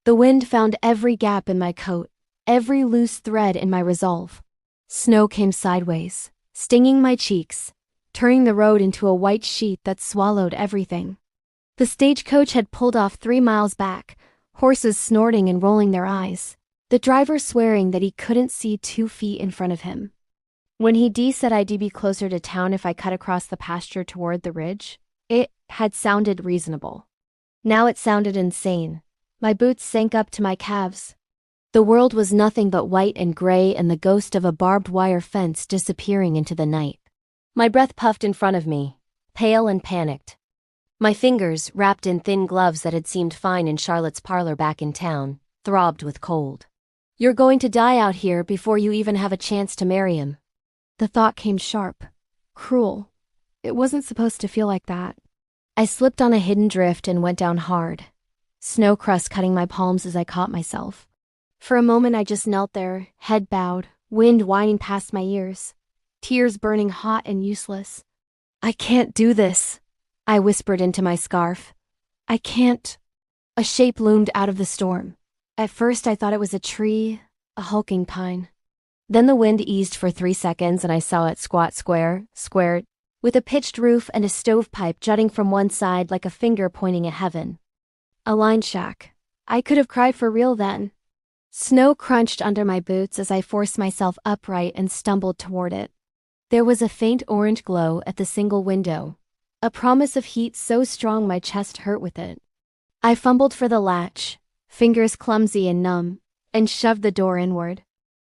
The wind found every gap in my coat, every loose thread in my resolve. Snow came sideways, stinging my cheeks, turning the road into a white sheet that swallowed everything. The stagecoach had pulled off 3 miles back, horses snorting and rolling their eyes, the driver swearing that he couldn't see 2 feet in front of him. When he said I'd be closer to town if I cut across the pasture toward the ridge, it had sounded reasonable. Now it sounded insane. My boots sank up to my calves. The world was nothing but white and gray and the ghost of a barbed wire fence disappearing into the night. My breath puffed in front of me, pale and panicked. My fingers, wrapped in thin gloves that had seemed fine in Charlotte's parlor back in town, throbbed with cold. You're going to die out here before you even have a chance to marry him. The thought came sharp, cruel. It wasn't supposed to feel like that. I slipped on a hidden drift and went down hard, snow crust cutting my palms as I caught myself. For a moment I just knelt there, head bowed, wind whining past my ears, tears burning hot and useless. I can't do this, I whispered into my scarf. I can't. A shape loomed out of the storm. At first I thought it was a tree, a hulking pine. Then the wind eased for 3 seconds and I saw it square, with a pitched roof and a stovepipe jutting from one side like a finger pointing at heaven. A line shack. I could have cried for real then. Snow crunched under my boots as I forced myself upright and stumbled toward it. There was a faint orange glow at the single window, a promise of heat so strong my chest hurt with it. I fumbled for the latch, fingers clumsy and numb, and shoved the door inward.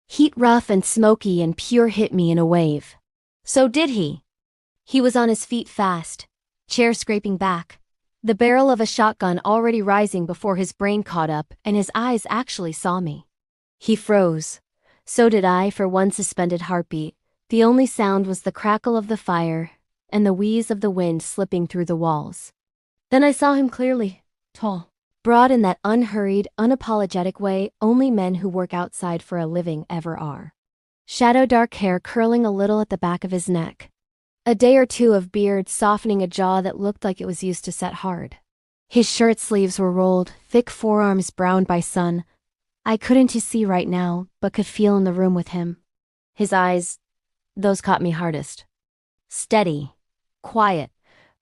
Heat rough and smoky and pure hit me in a wave. So did he. He was on his feet fast, chair scraping back, the barrel of a shotgun already rising before his brain caught up and his eyes actually saw me. He froze. So did I for one suspended heartbeat. The only sound was the crackle of the fire and the wheeze of the wind slipping through the walls. Then I saw him clearly, tall, broad in that unhurried, unapologetic way only men who work outside for a living ever are. Shadow dark hair curling a little at the back of his neck. A day or two of beard softening a jaw that looked like it was used to set hard. His shirt sleeves were rolled, thick forearms browned by sun. I couldn't see right now, but could feel in the room with him. His eyes, those caught me hardest. Steady, quiet,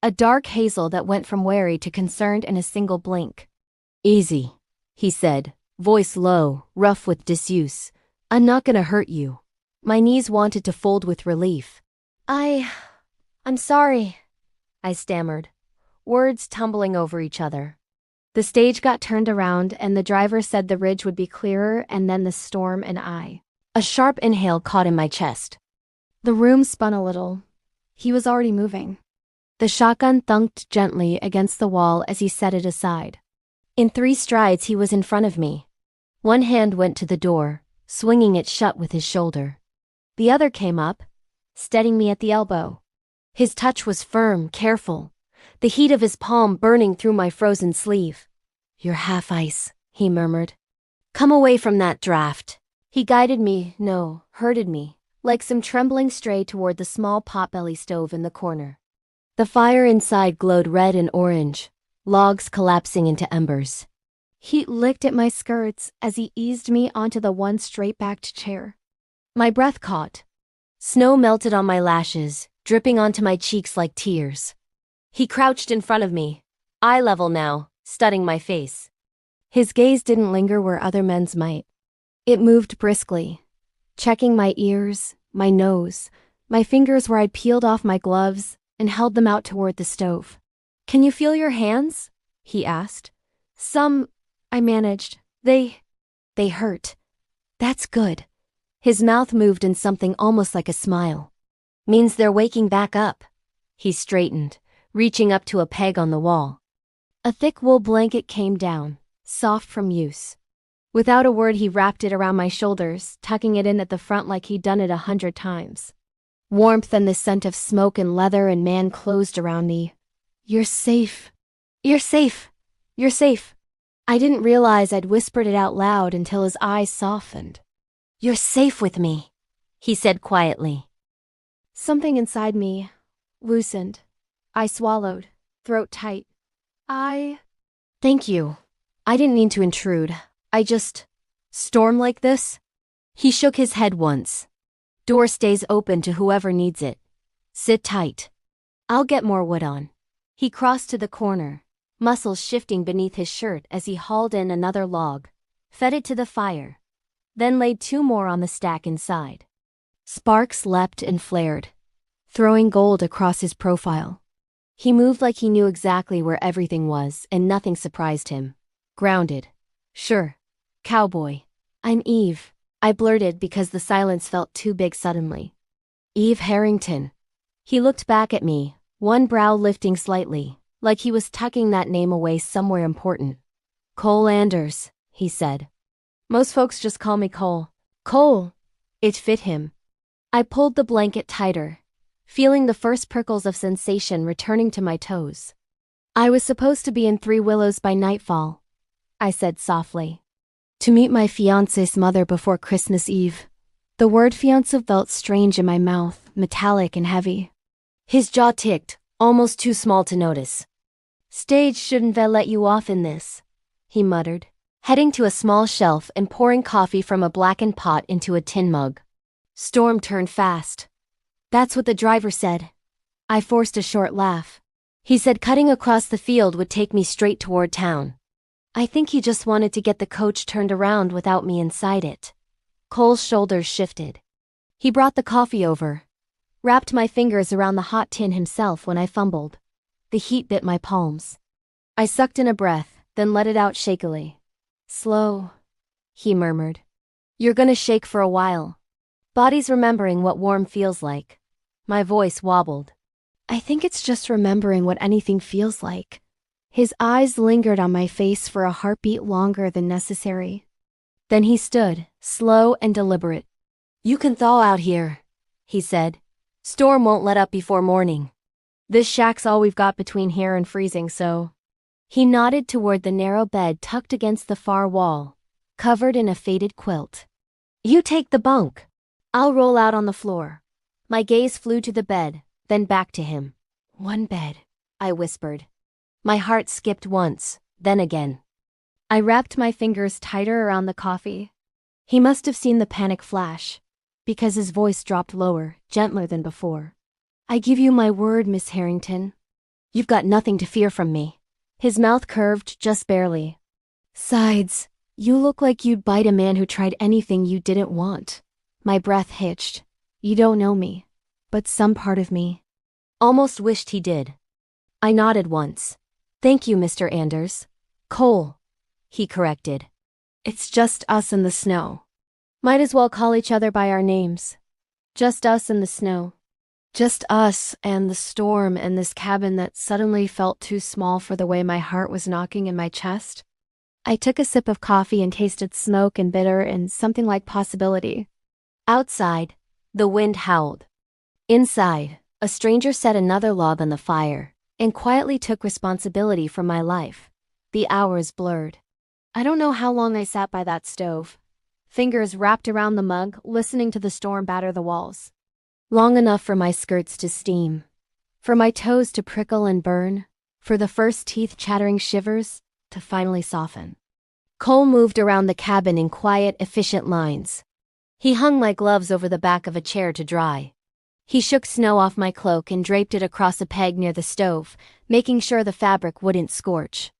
a dark hazel that went from wary to concerned in a single blink. Easy, he said, voice low, rough with disuse. I'm not gonna hurt you. My knees wanted to fold with relief. I'm sorry, I stammered, words tumbling over each other. The stage got turned around and the driver said the ridge would be clearer and then the storm and I. A sharp inhale caught in my chest. The room spun a little. He was already moving. The shotgun thunked gently against the wall as he set it aside. In 3 strides he was in front of me. One hand went to the door, swinging it shut with his shoulder. The other came up, steadying me at the elbow. His touch was firm, careful, the heat of his palm burning through my frozen sleeve. You're half ice, he murmured. Come away from that draft. He guided me, herded me, like some trembling stray toward the small potbelly stove in the corner. The fire inside glowed red and orange, logs collapsing into embers. Heat licked at my skirts as he eased me onto the one straight-backed chair. My breath caught. Snow melted on my lashes, dripping onto my cheeks like tears. He crouched in front of me, eye level now, studying my face. His gaze didn't linger where other men's might. It moved briskly, checking my ears, my nose, my fingers where I'd peeled off my gloves and held them out toward the stove. Can you feel your hands? He asked. Some, I managed. They hurt. That's good. His mouth moved in something almost like a smile. Means they're waking back up. He straightened, reaching up to a peg on the wall. A thick wool blanket came down, soft from use. Without a word he wrapped it around my shoulders, tucking it in at the front like he'd done it 100 times. Warmth and the scent of smoke and leather and man closed around me. You're safe. You're safe. You're safe. I didn't realize I'd whispered it out loud until his eyes softened. You're safe with me, he said quietly. Something inside me loosened. I swallowed, throat tight. Thank you. I didn't mean to intrude. Storm like this? He shook his head once. Door stays open to whoever needs it. Sit tight. I'll get more wood on. He crossed to the corner, muscles shifting beneath his shirt as he hauled in another log, fed it to the fire, then laid 2 more on the stack inside. Sparks leapt and flared, throwing gold across his profile. He moved like he knew exactly where everything was, and nothing surprised him. Grounded. Sure. Cowboy. I'm Eve, I blurted because the silence felt too big suddenly. Eve Harrington. He looked back at me, one brow lifting slightly, like he was tucking that name away somewhere important. Cole Anders, he said. Most folks just call me Cole. Cole. It fit him. I pulled the blanket tighter, feeling the first prickles of sensation returning to my toes. I was supposed to be in Three Willows by nightfall, I said softly. To meet my fiancé's mother before Christmas Eve. The word fiancé felt strange in my mouth, metallic and heavy. His jaw ticked, almost too small to notice. Stage shouldn't have let you off in this, he muttered, heading to a small shelf and pouring coffee from a blackened pot into a tin mug. Storm turned fast. That's what the driver said. I forced a short laugh. He said cutting across the field would take me straight toward town. I think he just wanted to get the coach turned around without me inside it. Cole's shoulders shifted. He brought the coffee over, wrapped my fingers around the hot tin himself when I fumbled. The heat bit my palms. I sucked in a breath, then let it out shakily. Slow, he murmured. You're gonna shake for a while. Body's remembering what warm feels like. My voice wobbled. I think it's just remembering what anything feels like. His eyes lingered on my face for a heartbeat longer than necessary. Then he stood, slow and deliberate. You can thaw out here, he said. Storm won't let up before morning. This shack's all we've got between here and freezing, so. He nodded toward the narrow bed tucked against the far wall, covered in a faded quilt. You take the bunk. I'll roll out on the floor. My gaze flew to the bed, then back to him. One bed, I whispered. My heart skipped once, then again. I wrapped my fingers tighter around the coffee. He must have seen the panic flash, because his voice dropped lower, gentler than before. I give you my word, Miss Harrington. You've got nothing to fear from me. His mouth curved just barely. Sides, you look like you'd bite a man who tried anything you didn't want. My breath hitched. You don't know me, but some part of me almost wished he did. I nodded once. Thank you, Mr. Anders. Cole, he corrected. It's just us in the snow. Might as well call each other by our names. Just us in the snow. Just us and the storm and this cabin that suddenly felt too small for the way my heart was knocking in my chest. I took a sip of coffee and tasted smoke and bitter and something like possibility. Outside, the wind howled. Inside, a stranger set another log on the fire and quietly took responsibility for my life. The hours blurred. I don't know how long I sat by that stove, fingers wrapped around the mug, listening to the storm batter the walls. Long enough for my skirts to steam, for my toes to prickle and burn, for the first teeth-chattering shivers to finally soften. Cole moved around the cabin in quiet, efficient lines. He hung my gloves over the back of a chair to dry. He shook snow off my cloak and draped it across a peg near the stove, making sure the fabric wouldn't scorch.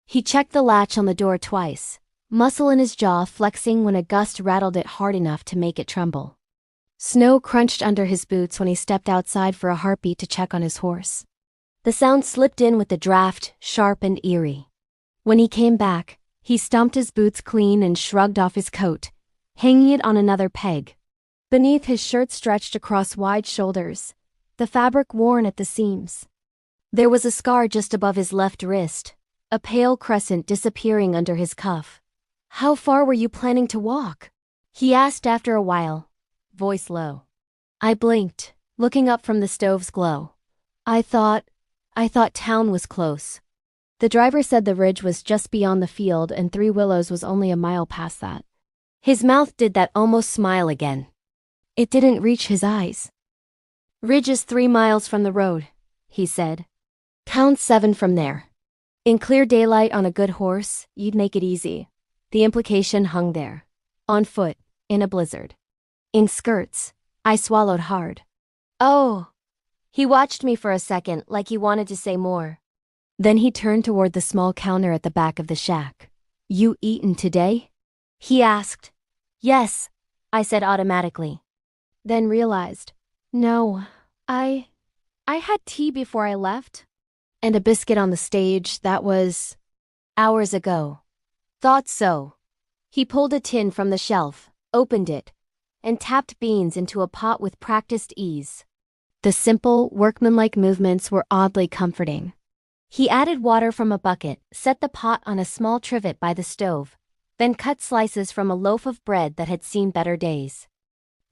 He checked the latch on the door twice, muscle in his jaw flexing when a gust rattled it hard enough to make it tremble. Snow crunched under his boots when he stepped outside for a heartbeat to check on his horse. The sound slipped in with the draft, sharp and eerie. When he came back, he stomped his boots clean and shrugged off his coat, hanging it on another peg. Beneath, his shirt stretched across wide shoulders, the fabric worn at the seams. There was a scar just above his left wrist, a pale crescent disappearing under his cuff. How far were you planning to walk? He asked after a while, voice low. I blinked, looking up from the stove's glow. I thought town was close. The driver said the ridge was just beyond the field and Three Willows was only a mile past that. His mouth did that almost smile again. It didn't reach his eyes. Ridge is 3 miles from the road, he said. Town's 7 from there. In clear daylight on a good horse, you'd make it easy. The implication hung there. On foot, in a blizzard. In skirts, I swallowed hard. Oh. He watched me for a second like he wanted to say more. Then he turned toward the small counter at the back of the shack. You eaten today? He asked. Yes, I said automatically. Then realized, no, I had tea before I left. And a biscuit on the stage, that was hours ago. Thought so. He pulled a tin from the shelf, opened it, and tapped beans into a pot with practiced ease. The simple, workmanlike movements were oddly comforting. He added water from a bucket, set the pot on a small trivet by the stove, then cut slices from a loaf of bread that had seen better days.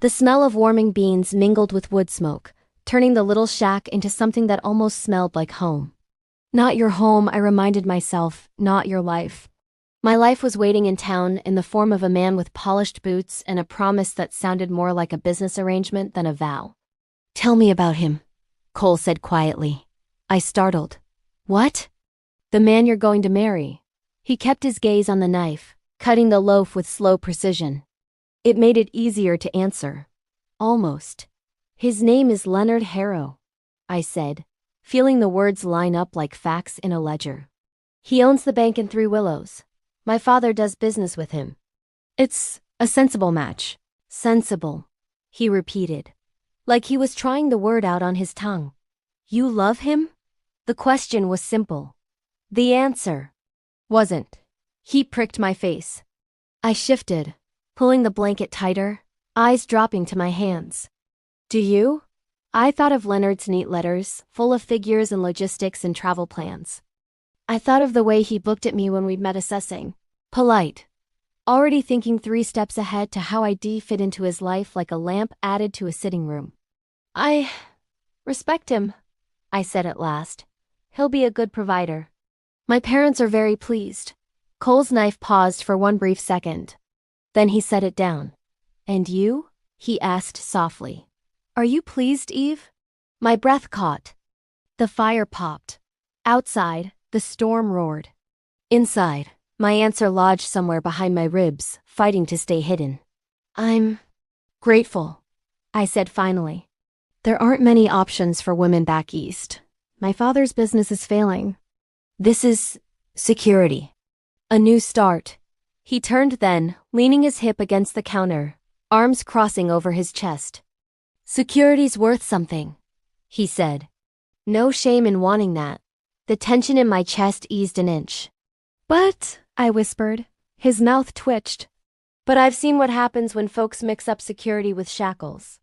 The smell of warming beans mingled with wood smoke, turning the little shack into something that almost smelled like home. Not your home, I reminded myself, not your life. My life was waiting in town in the form of a man with polished boots and a promise that sounded more like a business arrangement than a vow. Tell me about him, Cole said quietly. I startled. What? The man you're going to marry. He kept his gaze on the knife, cutting the loaf with slow precision. It made it easier to answer. Almost. His name is Leonard Harrow, I said, feeling the words line up like facts in a ledger. He owns the bank in Three Willows. My father does business with him. It's a sensible match. Sensible, he repeated, like he was trying the word out on his tongue. You love him? The question was simple. The answer wasn't. He pricked my face. I shifted, pulling the blanket tighter, eyes dropping to my hands. Do you? I thought of Leonard's neat letters, full of figures and logistics and travel plans. I thought of the way he looked at me when we'd met assessing. Polite. Already thinking 3 steps ahead to how I'd fit into his life like a lamp added to a sitting room. I respect him, I said at last. He'll be a good provider. My parents are very pleased. Cole's knife paused for one brief second. Then he set it down. And you? He asked softly. Are you pleased, Eve? My breath caught. The fire popped. Outside, the storm roared. Inside, my answer lodged somewhere behind my ribs, fighting to stay hidden. I'm grateful, I said finally. There aren't many options for women back east. My father's business is failing. This is security. A new start. He turned then, leaning his hip against the counter, arms crossing over his chest. Security's worth something, he said. No shame in wanting that. The tension in my chest eased an inch. But, I whispered. His mouth twitched. But I've seen what happens when folks mix up security with shackles.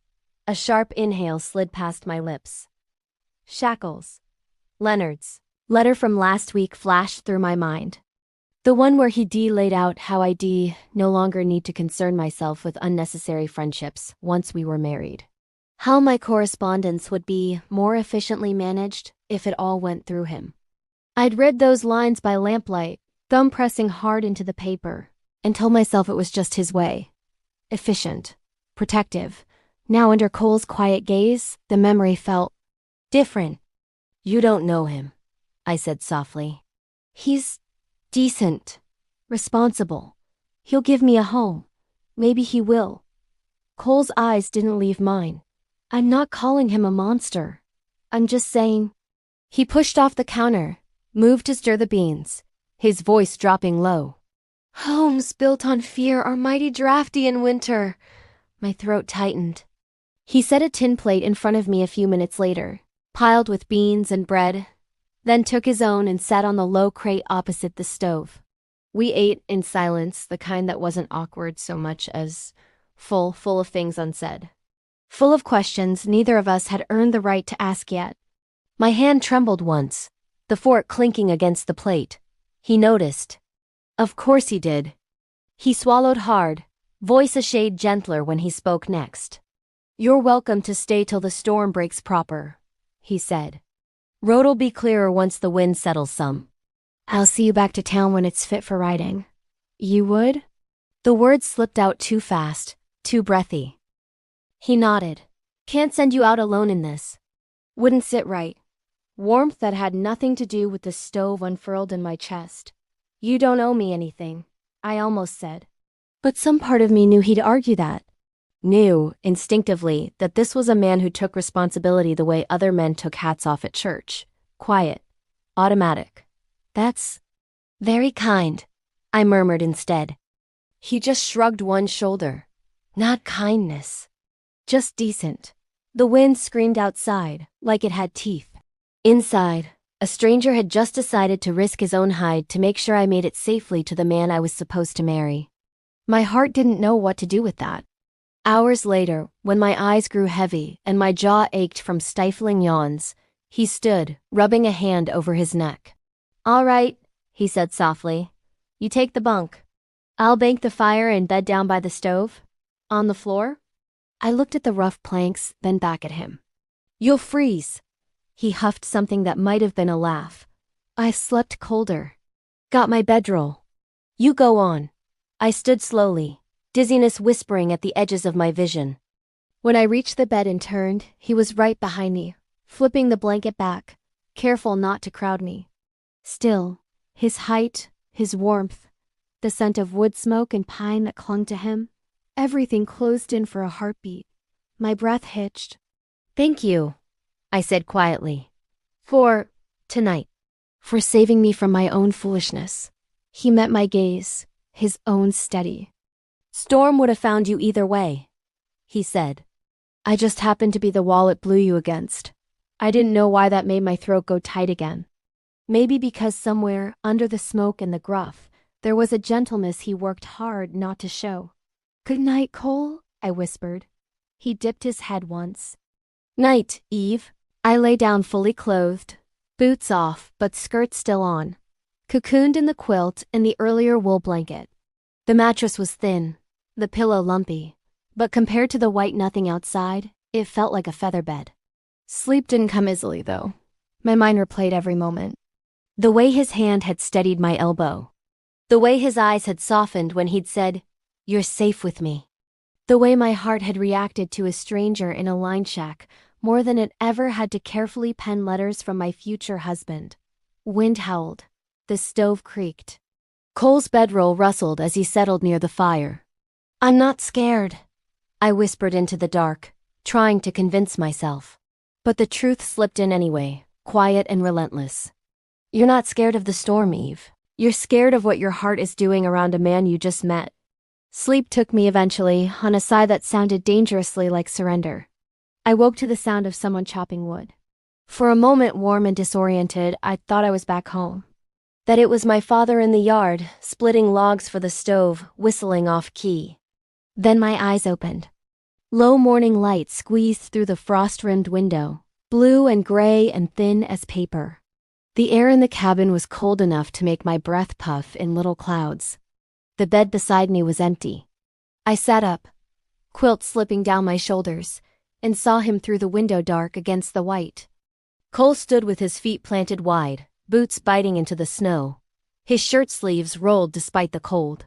A sharp inhale slid past my lips. Shackles. Leonard's letter from last week flashed through my mind. The one where he laid out how I no longer need to concern myself with unnecessary friendships once we were married. How my correspondence would be more efficiently managed if it all went through him. I'd read those lines by lamplight, thumb pressing hard into the paper, and told myself it was just his way. Efficient. Protective. Now under Cole's quiet gaze, the memory felt different. You don't know him, I said softly. He's decent. Responsible. He'll give me a home. Maybe he will. Cole's eyes didn't leave mine. I'm not calling him a monster. I'm just saying. He pushed off the counter, moved to stir the beans, his voice dropping low. Homes built on fear are mighty drafty in winter. My throat tightened. He set a tin plate in front of me a few minutes later, piled with beans and bread, then took his own and sat on the low crate opposite the stove. We ate in silence, the kind that wasn't awkward so much as full of things unsaid. Full of questions neither of us had earned the right to ask yet. My hand trembled once, the fork clinking against the plate. He noticed. Of course he did. He swallowed hard, voice a shade gentler when he spoke next. You're welcome to stay till the storm breaks proper, he said. Road'll be clearer once the wind settles some. I'll see you back to town when it's fit for riding. You would? The words slipped out too fast, too breathy. He nodded. Can't send you out alone in this. Wouldn't sit right. warmth that had nothing to do with the stove unfurled in my chest. "You don't owe me anything," I almost said. But some part of me knew he'd argue that. Knew, instinctively, that this was a man who took responsibility the way other men took hats off at church. Quiet. Automatic. "That's very kind," I murmured instead. He just shrugged one shoulder. "Not kindness. Just decent." The wind screamed outside, like it had teeth. Inside, a stranger had just decided to risk his own hide to make sure I made it safely to the man I was supposed to marry. My heart didn't know what to do with that. Hours later, when my eyes grew heavy and my jaw ached from stifling yawns, he stood, rubbing a hand over his neck. "All right," he said softly. "You take the bunk. I'll bank the fire and bed down by the stove." "On the floor?" I looked at the rough planks, then back at him. "You'll freeze." He huffed something that might have been a laugh. I slept colder. "Got my bedroll." "You go on." I stood slowly, dizziness whispering at the edges of my vision. When I reached the bed and turned, he was right behind me, flipping the blanket back, careful not to crowd me. Still, his height, his warmth, the scent of wood smoke and pine that clung to him, everything closed in for a heartbeat. My breath hitched. "Thank you," I said quietly. "For tonight. For saving me from my own foolishness." He met my gaze, his own steady. "Storm would have found you either way," he said. "I just happened to be the wall it blew you against." I didn't know why that made my throat go tight again. Maybe because somewhere, under the smoke and the gruff, there was a gentleness he worked hard not to show. "Good night, Cole," I whispered. He dipped his head once. "Night, Eve." I lay down fully clothed, boots off but skirt still on, cocooned in the quilt and the earlier wool blanket. The mattress was thin, the pillow lumpy, but compared to the white nothing outside, it felt like a feather bed. Sleep didn't come easily, though. My mind replayed every moment. The way his hand had steadied my elbow. The way his eyes had softened when he'd said, "You're safe with me." The way my heart had reacted to a stranger in a line shack more than it ever had to carefully pen letters from my future husband. Wind howled. The stove creaked. Cole's bedroll rustled as he settled near the fire. "I'm not scared," I whispered into the dark, trying to convince myself. But the truth slipped in anyway, quiet and relentless. "You're not scared of the storm, Eve. You're scared of what your heart is doing around a man you just met." Sleep took me eventually, on a sigh that sounded dangerously like surrender. I woke to the sound of someone chopping wood. For a moment, warm and disoriented, I thought I was back home. That it was my father in the yard, splitting logs for the stove, whistling off-key. Then my eyes opened. Low morning light squeezed through the frost-rimmed window, blue and gray and thin as paper. The air in the cabin was cold enough to make my breath puff in little clouds. The bed beside me was empty. I sat up, quilt slipping down my shoulders, and saw him through the window dark against the white. Cole stood with his feet planted wide, boots biting into the snow. His shirt sleeves rolled despite the cold.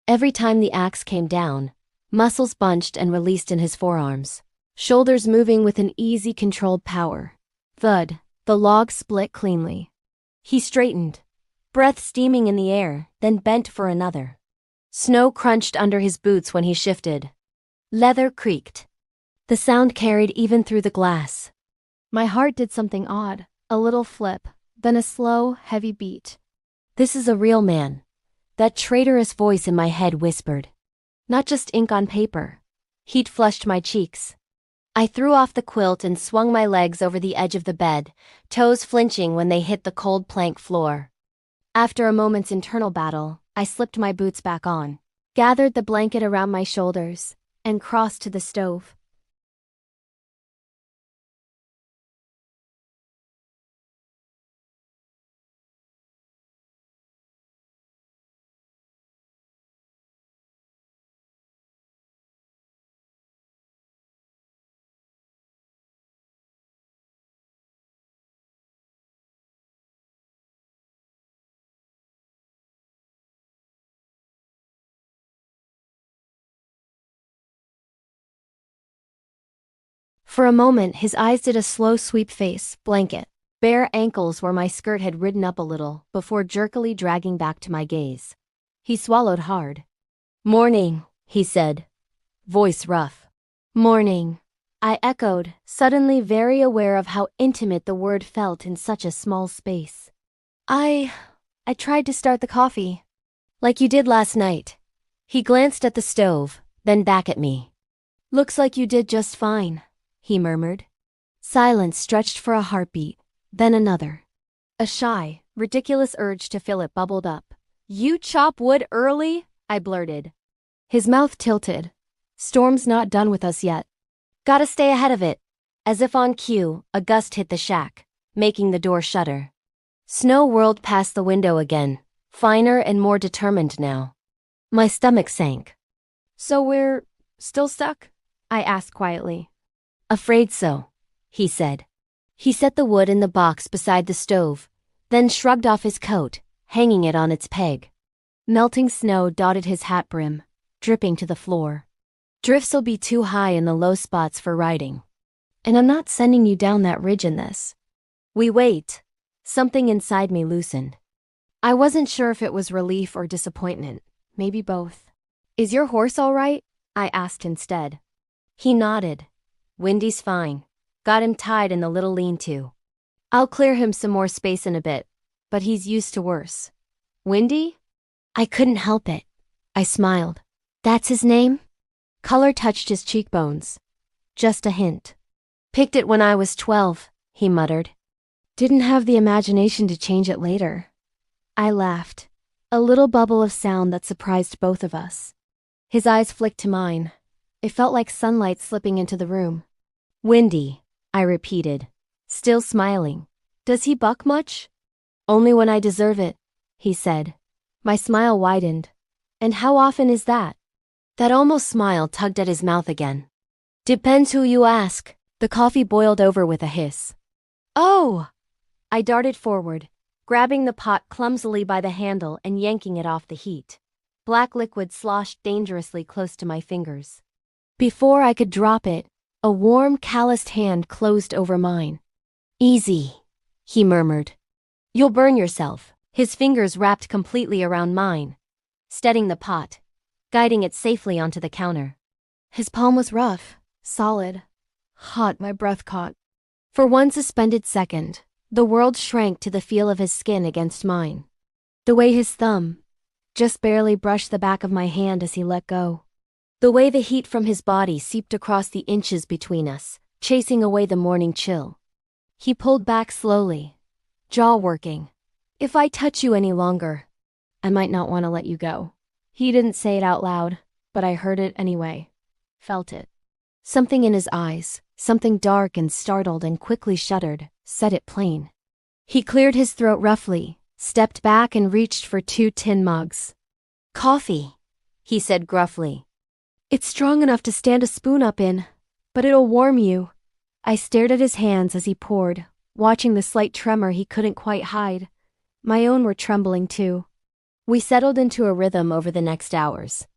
Every time the axe came down, muscles bunched and released in his forearms, shoulders moving with an easy, controlled power. Thud, the log split cleanly. He straightened, breath steaming in the air, then bent for another. Snow crunched under his boots when he shifted. Leather creaked. The sound carried even through the glass. My heart did something odd, a little flip, then a slow, heavy beat. "This is a real man," that traitorous voice in my head whispered. Not just ink on paper. Heat flushed my cheeks. I threw off the quilt and swung my legs over the edge of the bed, toes flinching when they hit the cold plank floor. After a moment's internal battle, I slipped my boots back on, gathered the blanket around my shoulders, and crossed to the stove. For a moment, his eyes did a slow sweep face, blanket. bare ankles where my skirt had ridden up a little before jerkily dragging back to my gaze. He swallowed hard. "Morning," he said, voice rough. "Morning," I echoed, suddenly very aware of how intimate the word felt in such a small space. I tried to start the coffee. Like you did last night." He glanced at the stove, then back at me. "Looks like you did just fine," he murmured. Silence stretched for a heartbeat, then another. A shy, ridiculous urge to fill it bubbled up. "You chop wood early?" I blurted. His mouth tilted. "Storm's not done with us yet. Gotta stay ahead of it." As if on cue, a gust hit the shack, making the door shudder. Snow whirled past the window again, finer and more determined now. My stomach sank. "So we're still stuck?" I asked quietly. "Afraid so," he said. He set the wood in the box beside the stove, then shrugged off his coat, hanging it on its peg. Melting snow dotted his hat brim, dripping to the floor. "Drifts'll be too high in the low spots for riding. And I'm not sending you down that ridge in this." We wait. Something inside me loosened. I wasn't sure if it was relief or disappointment, maybe both. "Is your horse all right?" I asked instead. He nodded. "Windy's fine. Got him tied in the little lean-to. I'll clear him some more space in a bit, but he's used to worse." "Windy?" I couldn't help it. I smiled. "That's his name?" Color touched his cheekbones. "Just a hint. Picked it when I was 12, he muttered. "Didn't have the imagination to change it later." I laughed, a little bubble of sound that surprised both of us. His eyes flicked to mine. It felt like sunlight slipping into the room. "Windy," I repeated, still smiling. "Does he buck much?" "Only when I deserve it," he said. My smile widened. "And how often is that?" That almost smile tugged at his mouth again. "Depends who you ask." The coffee boiled over with a hiss. "Oh!" I darted forward, grabbing the pot clumsily by the handle and yanking it off the heat. Black liquid sloshed dangerously close to my fingers. Before I could drop it, a warm, calloused hand closed over mine. "Easy," he murmured. "You'll burn yourself." His fingers wrapped completely around mine, steadying the pot, guiding it safely onto the counter. His palm was rough, solid, hot. My breath caught. For one suspended second, the world shrank to the feel of his skin against mine. The way his thumb just barely brushed the back of my hand as he let go. The way the heat from his body seeped across the inches between us, chasing away the morning chill. He pulled back slowly, jaw working. "If I touch you any longer, I might not want to let you go." He didn't say it out loud, but I heard it anyway. Felt it. Something in his eyes, something dark and startled and quickly shuddered, said it plain. He cleared his throat roughly, stepped back and reached for 2 tin mugs. "Coffee," he said gruffly. "It's strong enough to stand a spoon up in, but it'll warm you." I stared at his hands as he poured, watching the slight tremor he couldn't quite hide. My own were trembling too. We settled into a rhythm over the next hours.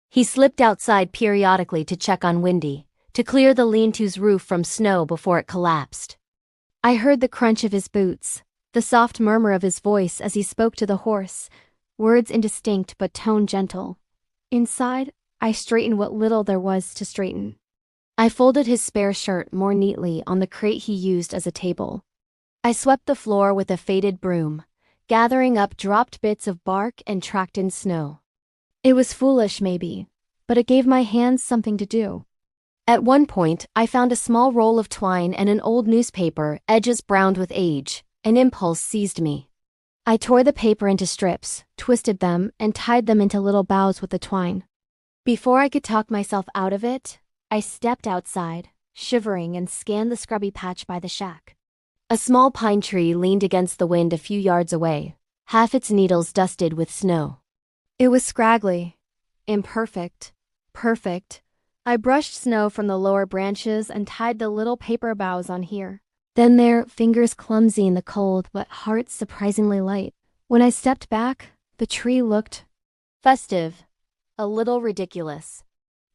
He slipped outside periodically to check on Windy, to clear the lean-to's roof from snow before it collapsed. I heard the crunch of his boots, the soft murmur of his voice as he spoke to the horse, words indistinct but tone gentle. Inside, I straightened what little there was to straighten. I folded his spare shirt more neatly on the crate he used as a table. I swept the floor with a faded broom, gathering up dropped bits of bark and tracked-in snow. It was foolish, maybe, but it gave my hands something to do. At one point, I found a small roll of twine and an old newspaper, edges browned with age. An impulse seized me. I tore the paper into strips, twisted them, and tied them into little boughs with the twine. Before I could talk myself out of it, I stepped outside, shivering, and scanned the scrubby patch by the shack. A small pine tree leaned against the wind a few yards away, half its needles dusted with snow. It was scraggly, imperfect, perfect. I brushed snow from the lower branches and tied the little paper boughs on here. Then there, fingers clumsy in the cold, but heart surprisingly light. When I stepped back, the tree looked festive, a little ridiculous,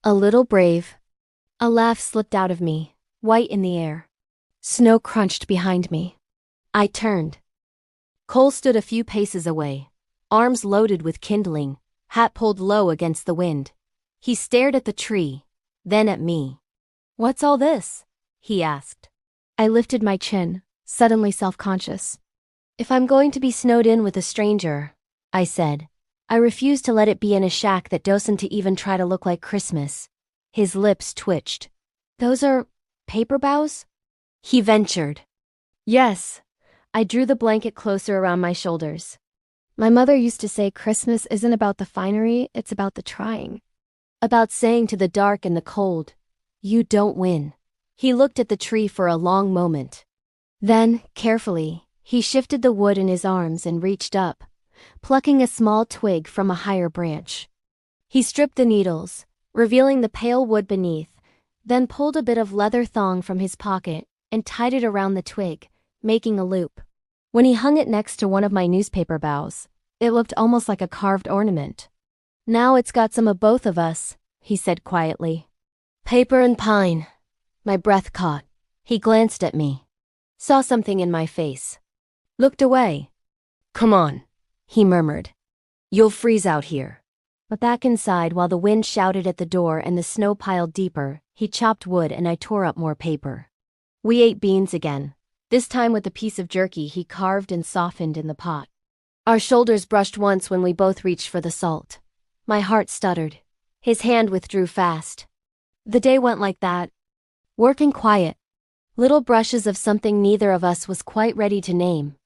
a little brave. A laugh slipped out of me, white in the air. Snow crunched behind me. I turned. Cole stood a few paces away, arms loaded with kindling, hat pulled low against the wind. He stared at the tree, then at me. "What's all this?" he asked. I lifted my chin, suddenly self-conscious. "If I'm going to be snowed in with a stranger," I said, "I refuse to let it be in a shack that doesn't even try to look like Christmas." His lips twitched. "Those are paper boughs?" he ventured. "Yes." I drew the blanket closer around my shoulders. "My mother used to say Christmas isn't about the finery, it's about the trying. About saying to the dark and the cold, you don't win." He looked at the tree for a long moment. Then, carefully, he shifted the wood in his arms and reached up, plucking a small twig from a higher branch. He stripped the needles, revealing the pale wood beneath, then pulled a bit of leather thong from his pocket and tied it around the twig, making a loop. When he hung it next to one of my newspaper boughs, it looked almost like a carved ornament. "Now it's got some of both of us," he said quietly. "Paper and pine." My breath caught. He glanced at me, saw something in my face, looked away. "Come on," he murmured. "You'll freeze out here." But back inside, while the wind shouted at the door and the snow piled deeper, he chopped wood and I tore up more paper. We ate beans again, this time with a piece of jerky he carved and softened in the pot. Our shoulders brushed once when we both reached for the salt. My heart stuttered. His hand withdrew fast. The day went like that. Working quiet. Little brushes of something neither of us was quite ready to name.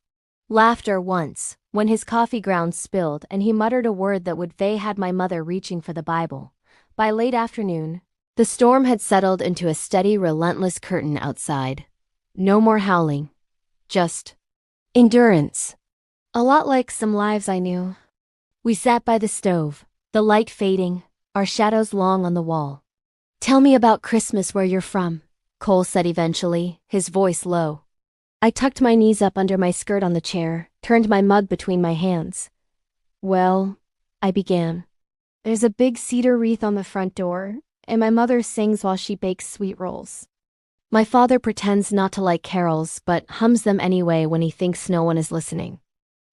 Laughter once, when his coffee grounds spilled and he muttered a word that would they had my mother reaching for the Bible. By late afternoon, the storm had settled into a steady, relentless curtain outside. No more howling. Just endurance. A lot like some lives I knew. We sat by the stove, the light fading, our shadows long on the wall. "Tell me about Christmas where you're from," Cole said eventually, his voice low. I tucked my knees up under my skirt on the chair, turned my mug between my hands. "Well," I began, "there's a big cedar wreath on the front door, and my mother sings while she bakes sweet rolls. My father pretends not to like carols, but hums them anyway when he thinks no one is listening.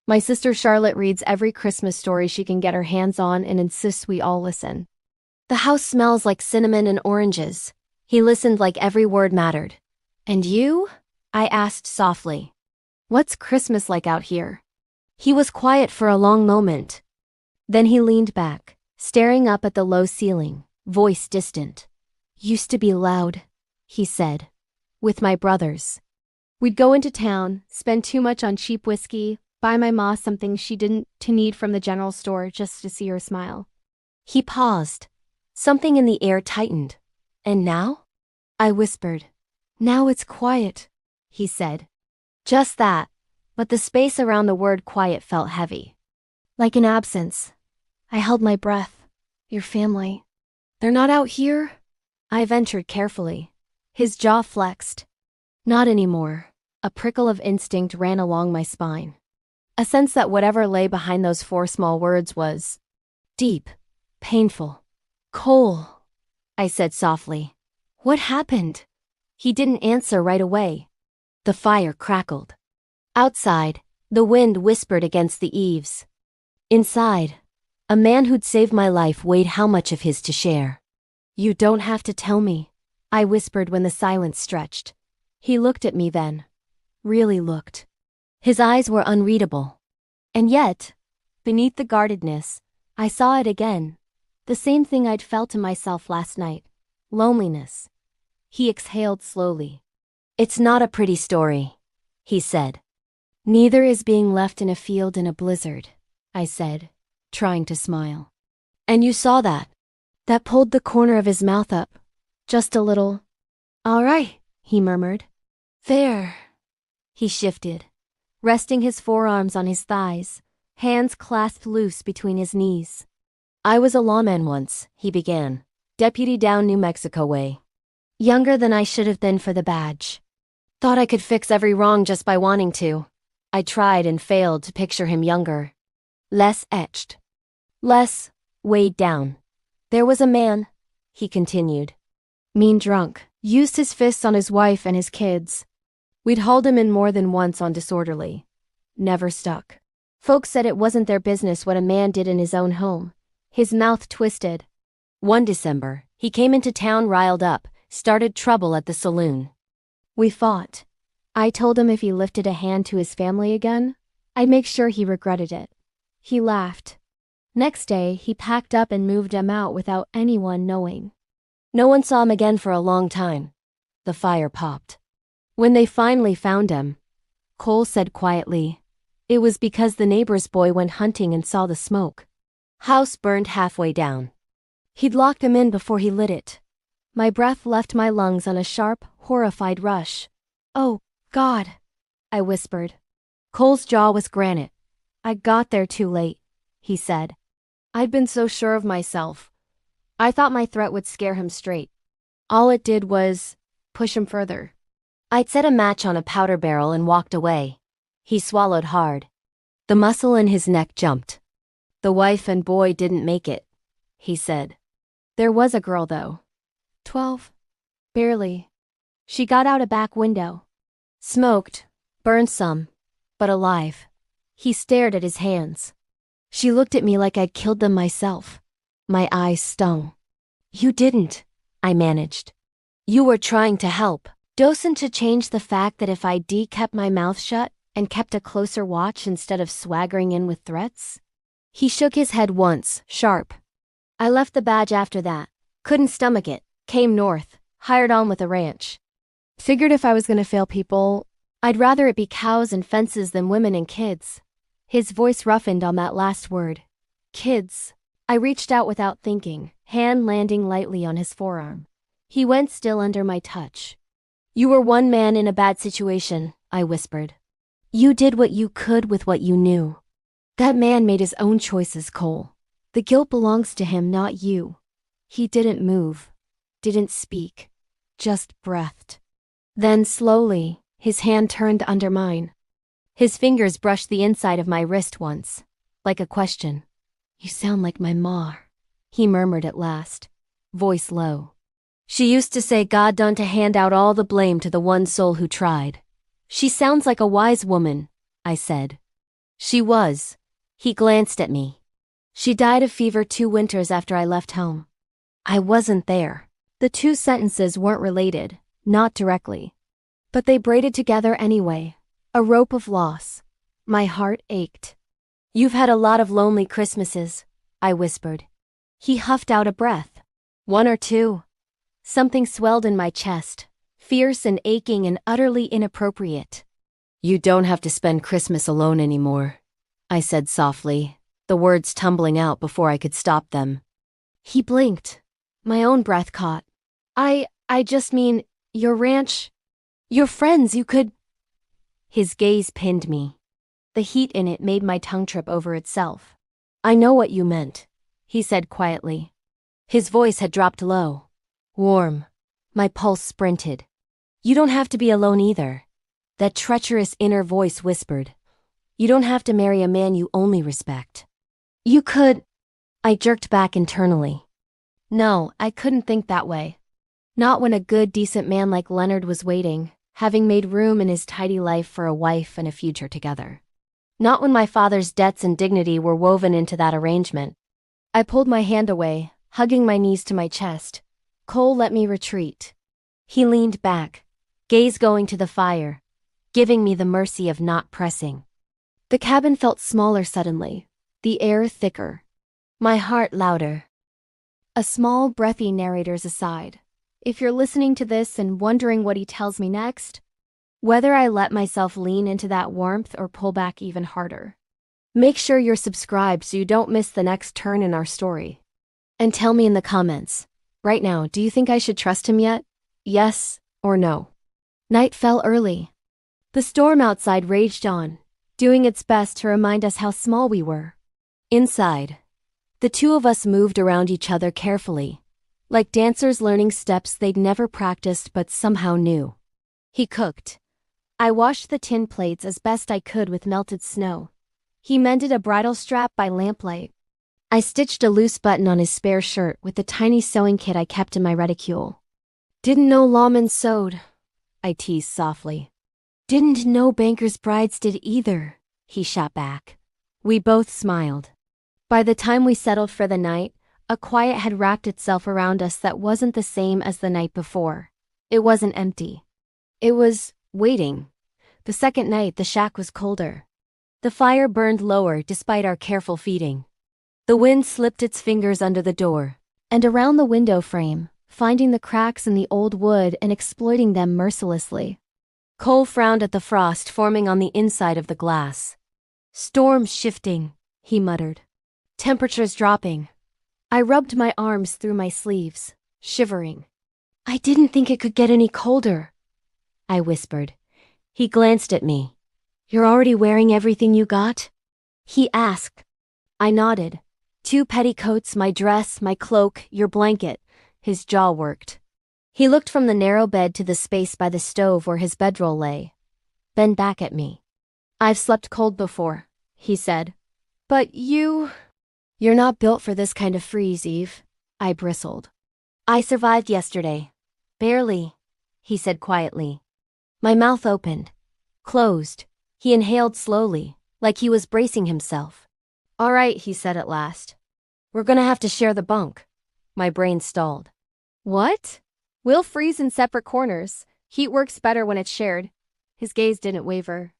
My sister Charlotte reads every Christmas story she can get her hands on and insists we all listen. The house smells like cinnamon and oranges." He listened like every word mattered. "And you?" I asked softly. "What's Christmas like out here?" He was quiet for a long moment. Then he leaned back, staring up at the low ceiling, voice distant. "Used to be loud," he said. "With my brothers. We'd go into town, spend too much on cheap whiskey, buy my ma something she didn't to need from the general store just to see her smile." He paused. Something in the air tightened. "And now?" I whispered. "Now it's quiet," he said. Just that, but the space around the word quiet felt heavy. Like an absence. I held my breath. "Your family. They're not out here?" I ventured carefully. His jaw flexed. "Not anymore." A prickle of instinct ran along my spine. A sense that whatever lay behind those 4 small words was deep, painful. "Cole," I said softly. "What happened?" He didn't answer right away. The fire crackled. Outside, the wind whispered against the eaves. Inside, a man who'd saved my life weighed how much of his to share. "You don't have to tell me," I whispered when the silence stretched. He looked at me then. Really looked. His eyes were unreadable. And yet, beneath the guardedness, I saw it again. The same thing I'd felt in myself last night. Loneliness. He exhaled slowly. "It's not a pretty story," he said. "Neither is being left in a field in a blizzard," I said, trying to smile. "And you saw that?" That pulled the corner of his mouth up. Just a little. "All right," he murmured. "There." He shifted, resting his forearms on his thighs, hands clasped loose between his knees. "I was a lawman once," he began. "Deputy down New Mexico way. Younger than I should have been for the badge. Thought I could fix every wrong just by wanting to. I tried and failed to picture him younger. Less etched. Less weighed down. There was a man," he continued. "Mean drunk. Used his fists on his wife and his kids. We'd hauled him in more than once on disorderly. Never stuck. Folks said it wasn't their business what a man did in his own home. His mouth twisted. One December, he came into town riled up, started trouble at the saloon. We fought. I told him if he lifted a hand to his family again, I'd make sure he regretted it. He laughed. Next day, he packed up and moved him out without anyone knowing. No one saw him again for a long time. The fire popped. When they finally found him, Cole said quietly, it was because the neighbor's boy went hunting and saw the smoke. House burned halfway down. He'd locked him in before he lit it. My breath left my lungs on a sharp, horrified rush. Oh, God, I whispered. Cole's jaw was granite. I got there too late, he said. I'd been so sure of myself. I thought my threat would scare him straight. All it did was push him further. I'd set a match on a powder barrel and walked away. He swallowed hard. The muscle in his neck jumped. The wife and boy didn't make it, he said. There was a girl, though. 12. Barely. She got out a back window. Smoked, burned some, but alive. He stared at his hands. She looked at me like I'd killed them myself. My eyes stung. You didn't, I managed. You were trying to help. Docent to change the fact that if I kept my mouth shut and kept a closer watch instead of swaggering in with threats? He shook his head once, sharp. I left the badge after that. Couldn't stomach it. Came north. Hired on with a ranch. Figured if I was gonna fail people, I'd rather it be cows and fences than women and kids. His voice roughened on that last word. Kids. I reached out without thinking, hand landing lightly on his forearm. He went still under my touch. You were one man in a bad situation, I whispered. You did what you could with what you knew. That man made his own choices, Cole. The guilt belongs to him, not you. He didn't move, didn't speak, just breathed. Then slowly, his hand turned under mine. His fingers brushed the inside of my wrist once, like a question. You sound like my ma, he murmured at last, voice low. She used to say God done to hand out all the blame to the one soul who tried. She sounds like a wise woman, I said. She was. He glanced at me. She died of fever 2 winters after I left home. I wasn't there. The 2 sentences weren't related, not directly. But they braided together anyway, a rope of loss. My heart ached. You've had a lot of lonely Christmases, I whispered. He huffed out a breath. 1 or 2. Something swelled in my chest, fierce and aching and utterly inappropriate. You don't have to spend Christmas alone anymore, I said softly, the words tumbling out before I could stop them. He blinked. My own breath caught. I just mean, your ranch, your friends, you could... His gaze pinned me. The heat in it made my tongue trip over itself. I know what you meant, he said quietly. His voice had dropped low. Warm. My pulse sprinted. You don't have to be alone either. That treacherous inner voice whispered. You don't have to marry a man you only respect. You could... I jerked back internally. No, I couldn't think that way. Not when a good, decent man like Leonard was waiting, having made room in his tidy life for a wife and a future together. Not when my father's debts and dignity were woven into that arrangement. I pulled my hand away, hugging my knees to my chest. Cole let me retreat. He leaned back, gaze going to the fire, giving me the mercy of not pressing. The cabin felt smaller suddenly, the air thicker, my heart louder. A small, breathy narrator's aside. If you're listening to this and wondering what he tells me next, whether I let myself lean into that warmth or pull back even harder. Make sure you're subscribed so you don't miss the next turn in our story. And tell me in the comments. Right now, do you think I should trust him yet? Yes or no? Night fell early. The storm outside raged on, doing its best to remind us how small we were. Inside, the 2 of us moved around each other carefully, like dancers learning steps they'd never practiced but somehow knew. He cooked. I washed the tin plates as best I could with melted snow. He mended a bridle strap by lamplight. I stitched a loose button on his spare shirt with the tiny sewing kit I kept in my reticule. Didn't know lawmen sewed, I teased softly. Didn't know Banker's Brides did either, he shot back. We both smiled. By the time we settled for the night, a quiet had wrapped itself around us that wasn't the same as the night before. It wasn't empty. It was waiting. The second night, the shack was colder. The fire burned lower despite our careful feeding. The wind slipped its fingers under the door and around the window frame, finding the cracks in the old wood and exploiting them mercilessly. Cole frowned at the frost forming on the inside of the glass. Storm shifting, he muttered. Temperatures dropping. I rubbed my arms through my sleeves, shivering. I didn't think it could get any colder, I whispered. He glanced at me. You're already wearing everything you got? He asked. I nodded. 2 petticoats, my dress, my cloak, your blanket. His jaw worked. He looked from the narrow bed to the space by the stove where his bedroll lay. Then back at me. I've slept cold before, he said. But you're not built for this kind of freeze, Eve. I bristled. I survived yesterday. Barely, he said quietly. My mouth opened. Closed. He inhaled slowly, like he was bracing himself. All right, he said at last. We're gonna have to share the bunk. My brain stalled. What? We'll freeze in separate corners. Heat works better when it's shared. His gaze didn't waver.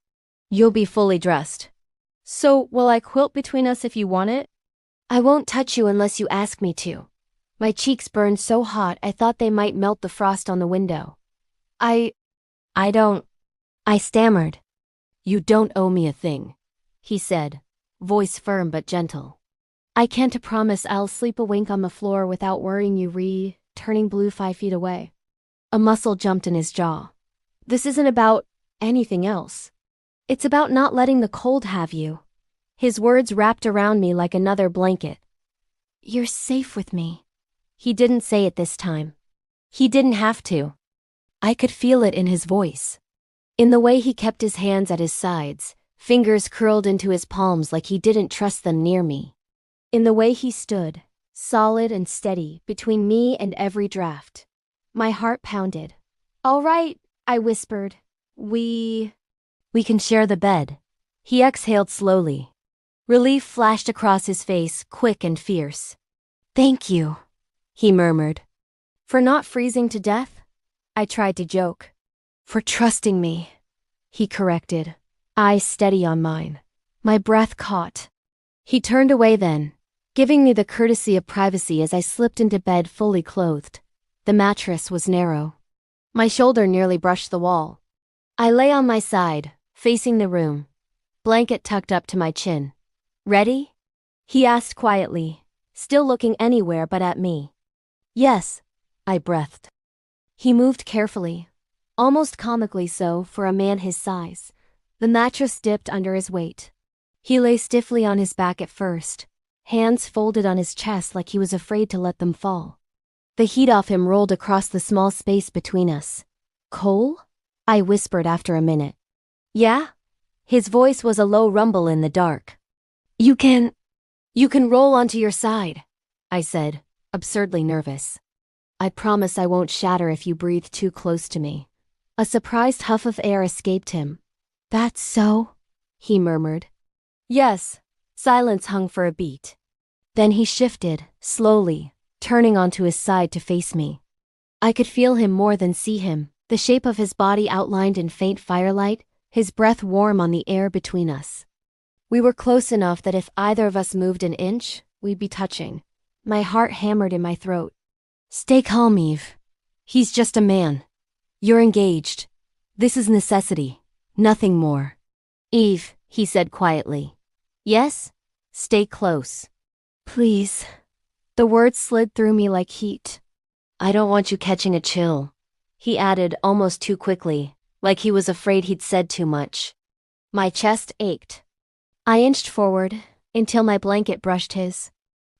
You'll be fully dressed. So, will I quilt between us if you want it? I won't touch you unless you ask me to. My cheeks burned so hot I thought they might melt the frost on the window. I stammered. You don't owe me a thing, he said, voice firm but gentle. I can't promise I'll sleep a wink on the floor without worrying you turning blue 5 feet away. A muscle jumped in his jaw. This isn't about anything else. It's about not letting the cold have you. His words wrapped around me like another blanket. You're safe with me. He didn't say it this time. He didn't have to. I could feel it in his voice. In the way he kept his hands at his sides, fingers curled into his palms like he didn't trust them near me. In the way he stood, solid and steady, between me and every draft. My heart pounded. All right, I whispered. We can share the bed. He exhaled slowly. Relief flashed across his face, quick and fierce. Thank you, he murmured. For not freezing to death? I tried to joke. For trusting me, he corrected, eyes steady on mine. My breath caught. He turned away then, giving me the courtesy of privacy as I slipped into bed fully clothed. The mattress was narrow. My shoulder nearly brushed the wall. I lay on my side, facing the room, blanket tucked up to my chin. Ready? He asked quietly, still looking anywhere but at me. Yes, I breathed. He moved carefully, almost comically so for a man his size. The mattress dipped under his weight. He lay stiffly on his back at first, hands folded on his chest like he was afraid to let them fall. The heat off him rolled across the small space between us. Cole? I whispered after a minute. Yeah? His voice was a low rumble in the dark. You can roll onto your side, I said, absurdly nervous. I promise I won't shatter if you breathe too close to me. A surprised huff of air escaped him. That's so? He murmured. Yes. Silence hung for a beat. Then he shifted, slowly, turning onto his side to face me. I could feel him more than see him, the shape of his body outlined in faint firelight, his breath warm on the air between us. We were close enough that if either of us moved an inch, we'd be touching. My heart hammered in my throat. Stay calm, Eve. He's just a man. You're engaged. This is necessity, nothing more. Eve, he said quietly. Yes? Stay close. Please. The words slid through me like heat. I don't want you catching a chill, he added almost too quickly, like he was afraid he'd said too much. My chest ached. I inched forward until my blanket brushed his.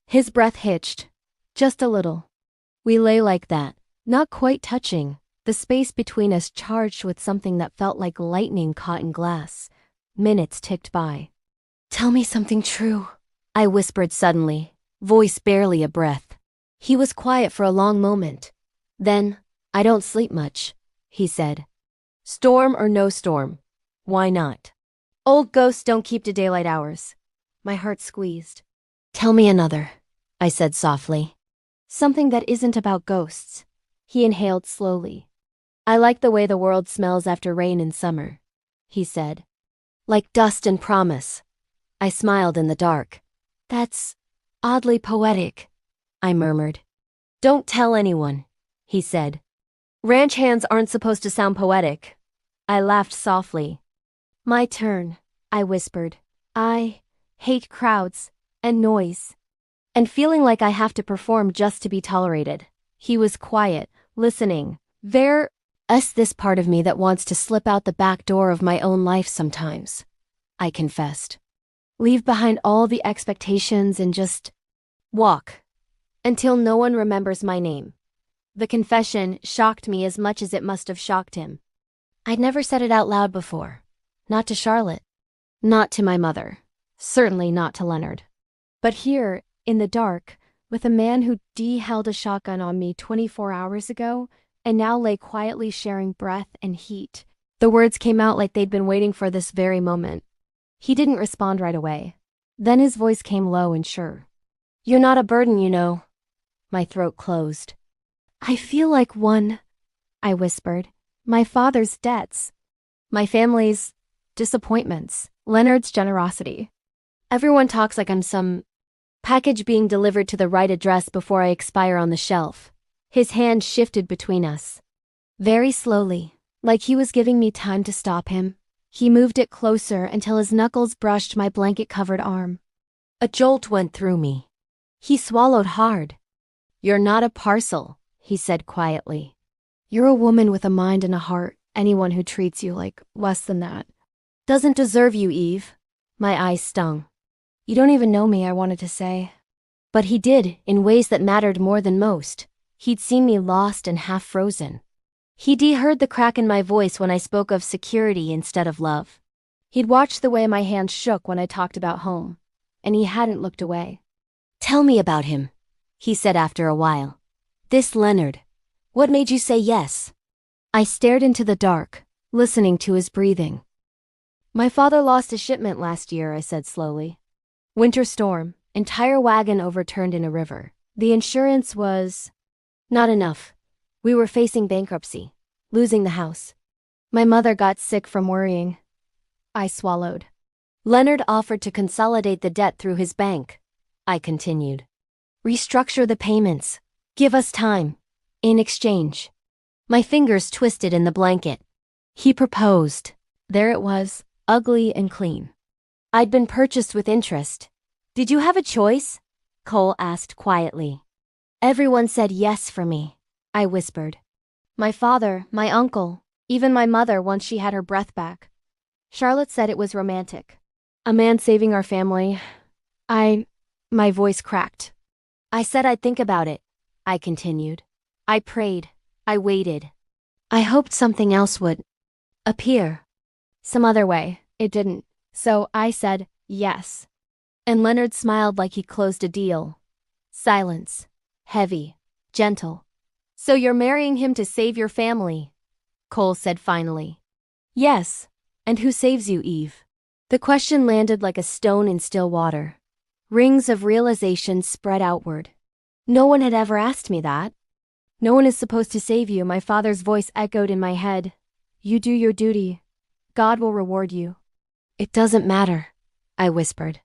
His breath hitched, just a little. We lay like that, not quite touching, the space between us charged with something that felt like lightning caught in glass. Minutes ticked by. Tell me something true, I whispered suddenly, voice barely a breath. He was quiet for a long moment. Then, I don't sleep much, he said. Storm or no storm, Why not? Old ghosts don't keep to daylight hours. My heart squeezed. Tell me another, I said softly. Something that isn't about ghosts. He inhaled slowly. I like the way the world smells after rain in summer, he said. Like dust and promise. I smiled in the dark. That's oddly poetic, I murmured. Don't tell anyone, he said. Ranch hands aren't supposed to sound poetic. I laughed softly. My turn, I whispered. I hate crowds and noise. And feeling like I have to perform just to be tolerated. He was quiet, listening. There's this part of me that wants to slip out the back door of my own life sometimes, I confessed. Leave behind all the expectations and just walk until no one remembers my name. The confession shocked me as much as it must have shocked him. I'd never said it out loud before. Not to Charlotte. Not to my mother. Certainly not to Leonard. But here, in the dark, with a man who held a shotgun on me 24 hours ago and now lay quietly sharing breath and heat, the words came out like they'd been waiting for this very moment. He didn't respond right away. Then his voice came low and sure. You're not a burden, you know. My throat closed. I feel like one, I whispered. My father's debts. My family's disappointments. Leonard's generosity. Everyone talks like I'm some package being delivered to the right address before I expire on the shelf. His hand shifted between us. Very slowly, like he was giving me time to stop him. He moved it closer until his knuckles brushed my blanket-covered arm. A jolt went through me. He swallowed hard. You're not a parcel, he said quietly. You're a woman with a mind and a heart. Anyone who treats you like less than that doesn't deserve you, Eve. My eyes stung. You don't even know me, I wanted to say. But he did, in ways that mattered more than most. He'd seen me lost and half frozen. He'd heard the crack in my voice when I spoke of security instead of love. He'd watched the way my hands shook when I talked about home, and he hadn't looked away. Tell me about him, he said after a while. This Leonard. What made you say yes? I stared into the dark, listening to his breathing. My father lost a shipment last year, I said slowly. Winter storm, entire wagon overturned in a river. The insurance was not enough. We were facing bankruptcy, losing the house. My mother got sick from worrying. I swallowed. Leonard offered to consolidate the debt through his bank, I continued. Restructure the payments. Give us time. In exchange. My fingers twisted in the blanket. He proposed. There it was, ugly and clean. I'd been purchased with interest. Did you have a choice? Cole asked quietly. Everyone said yes for me, I whispered. My father, my uncle, even my mother once she had her breath back. Charlotte said it was romantic. A man saving our family. My voice cracked. I said I'd think about it, I continued. I prayed. I waited. I hoped something else would appear. Some other way. It didn't. So I said yes. And Leonard smiled like he closed a deal. Silence. Heavy. Gentle. So you're marrying him to save your family, Cole said finally. Yes. And who saves you, Eve? The question landed like a stone in still water. Rings of realization spread outward. No one had ever asked me that. No one is supposed to save you, my father's voice echoed in my head. You do your duty. God will reward you. It doesn't matter, I whispered.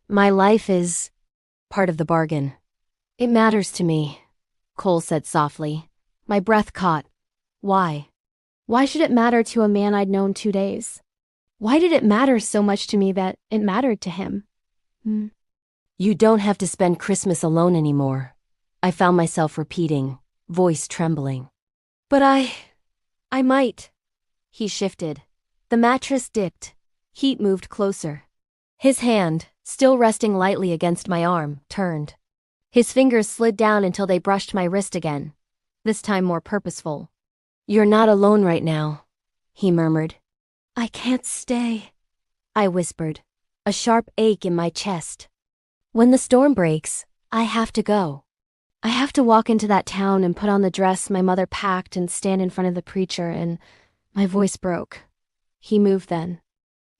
My life is part of the bargain. It matters to me, Cole said softly. My breath caught. Why? Why should it matter to a man I'd known 2 days? Why did it matter so much to me that it mattered to him? You don't have to spend Christmas alone anymore, I found myself repeating, voice trembling. But I might. He shifted. The mattress dipped. Heat moved closer. His hand, still resting lightly against my arm, turned. His fingers slid down until they brushed my wrist again, this time more purposeful. You're not alone right now, he murmured. I can't stay, I whispered, a sharp ache in my chest. When the storm breaks, I have to go. I have to walk into that town and put on the dress my mother packed and stand in front of the preacher, and my voice broke. He moved then,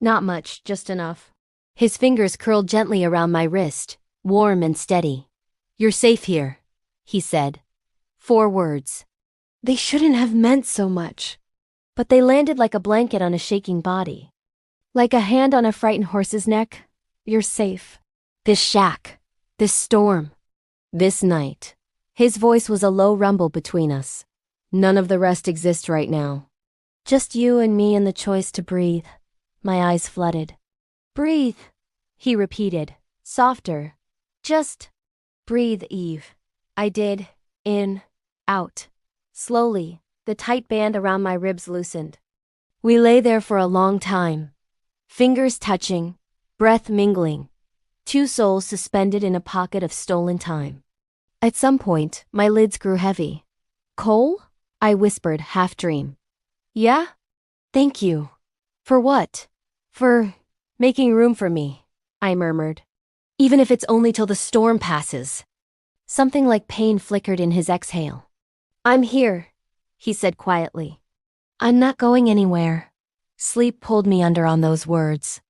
Not much, just enough. His fingers curled gently around my wrist, warm and steady. You're safe here, he said. 4 words. They shouldn't have meant so much. But they landed like a blanket on a shaking body. Like a hand on a frightened horse's neck. You're safe. This shack. This storm. This night. His voice was a low rumble between us. None of the rest exists right now. Just you and me and the choice to breathe. My eyes flooded. Breathe, he repeated, softer. Just breathe, Eve. I did. In, out. Slowly, the tight band around my ribs loosened. We lay there for a long time. Fingers touching, breath mingling. 2 souls suspended in a pocket of stolen time. At some point, my lids grew heavy. Cole? I whispered, half-dream. Yeah? Thank you. For what? For making room for me, I murmured. Even if it's only till the storm passes. Something like pain flickered in his exhale. I'm here, he said quietly. I'm not going anywhere. Sleep pulled me under on those words.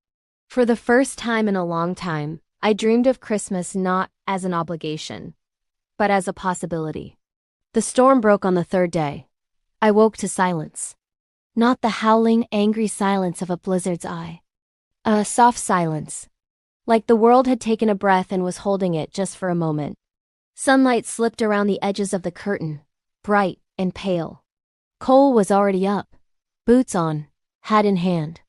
For the first time in a long time, I dreamed of Christmas not as an obligation, but as a possibility. The storm broke on the 3rd day. I woke to silence. Not the howling, angry silence of a blizzard's eye. A soft silence. Like the world had taken a breath and was holding it just for a moment. Sunlight slipped around the edges of the curtain, bright and pale. Cole was already up, boots on, hat in hand.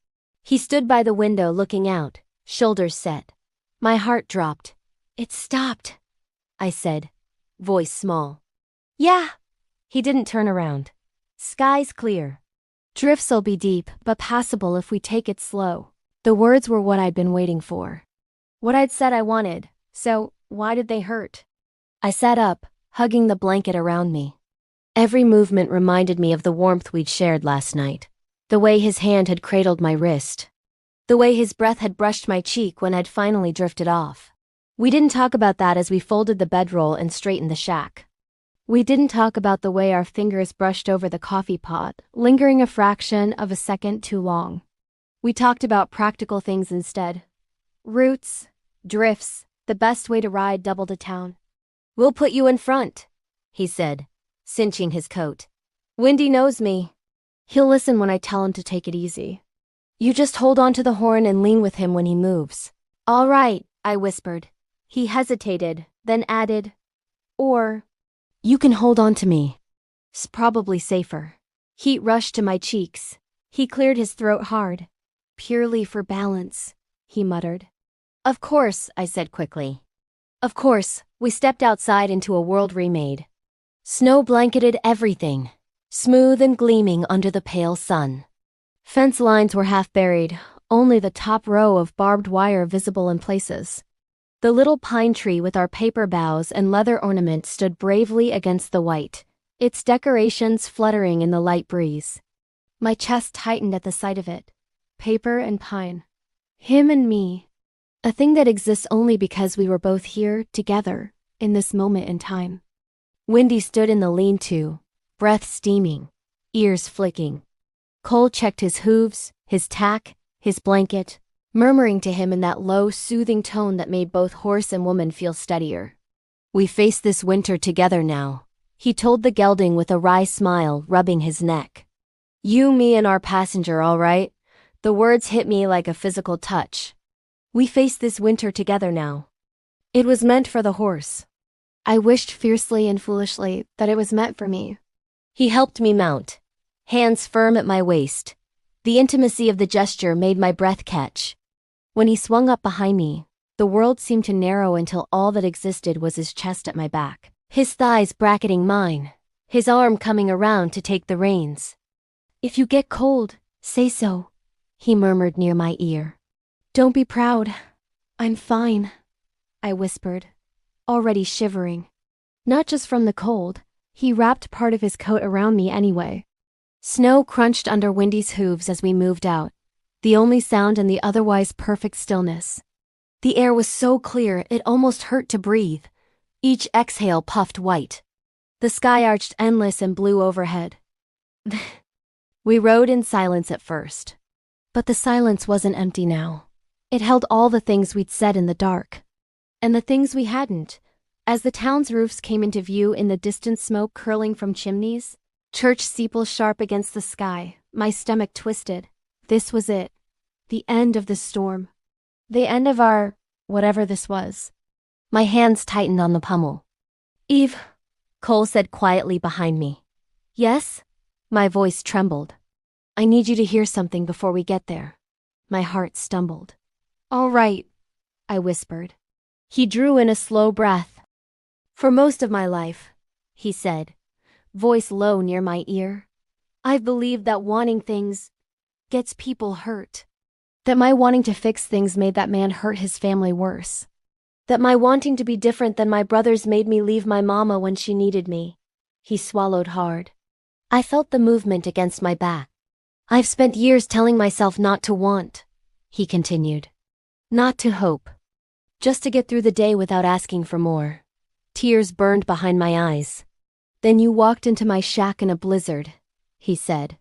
He stood by the window looking out, shoulders set. My heart dropped. It stopped, I said, voice small. Yeah. He didn't turn around. Sky's clear. Drifts'll be deep, but passable if we take it slow. The words were what I'd been waiting for. What I'd said I wanted, so why did they hurt? I sat up, hugging the blanket around me. Every movement reminded me of the warmth we'd shared last night. The way his hand had cradled my wrist. The way his breath had brushed my cheek when I'd finally drifted off. We didn't talk about that as we folded the bedroll and straightened the shack. We didn't talk about the way our fingers brushed over the coffee pot, lingering a fraction of a second too long. We talked about practical things instead. Routes, drifts, the best way to ride double to town. We'll put you in front, he said, cinching his coat. Windy knows me. He'll listen when I tell him to take it easy. You just hold on to the horn and lean with him when he moves. All right, I whispered. He hesitated, then added, or you can hold on to me. It's probably safer. Heat rushed to my cheeks. He cleared his throat hard. Purely for balance, he muttered. Of course, I said quickly. Of course, we stepped outside into a world remade. Snow blanketed everything, smooth and gleaming under the pale sun. Fence lines were half buried, only the top row of barbed wire visible in places. The little pine tree with our paper boughs and leather ornament stood bravely against the white, its decorations fluttering in the light breeze. My chest tightened at the sight of it. Paper and pine. Him and me. A thing that exists only because we were both here, together, in this moment in time. Windy stood in the lean-to, breath steaming, ears flicking. Cole checked his hooves, his tack, his blanket, murmuring to him in that low, soothing tone that made both horse and woman feel steadier. We face this winter together now, he told the gelding with a wry smile, rubbing his neck. You, me, and our passenger, all right? The words hit me like a physical touch. We face this winter together now. It was meant for the horse. I wished fiercely and foolishly that it was meant for me. He helped me mount, hands firm at my waist. The intimacy of the gesture made my breath catch. When he swung up behind me, the world seemed to narrow until all that existed was his chest at my back, his thighs bracketing mine, his arm coming around to take the reins. If you get cold, say so, he murmured near my ear. Don't be proud. I'm fine, I whispered, already shivering. Not just from the cold, he wrapped part of his coat around me anyway. Snow crunched under Windy's hooves as we moved out, the only sound in the otherwise perfect stillness. The air was so clear it almost hurt to breathe. Each exhale puffed white. The sky arched endless and blue overhead. We rode in silence at first. But the silence wasn't empty now. It held all the things we'd said in the dark. And the things we hadn't. As the town's roofs came into view in the distant smoke curling from chimneys, church steeples sharp against the sky, my stomach twisted. This was it. The end of the storm. The end of our, whatever this was. My hands tightened on the pommel. "Eve," Cole said quietly behind me. "Yes?" My voice trembled. "I need you to hear something before we get there." My heart stumbled. "All right," I whispered. He drew in a slow breath. "For most of my life," he said, voice low near my ear, "I've believed that wanting things gets people hurt. That my wanting to fix things made that man hurt his family worse. That my wanting to be different than my brothers made me leave my mama when she needed me." He swallowed hard. I felt the movement against my back. "I've spent years telling myself not to want," he continued. "Not to hope. Just to get through the day without asking for more." Tears burned behind my eyes. "Then you walked into my shack in a blizzard," he said.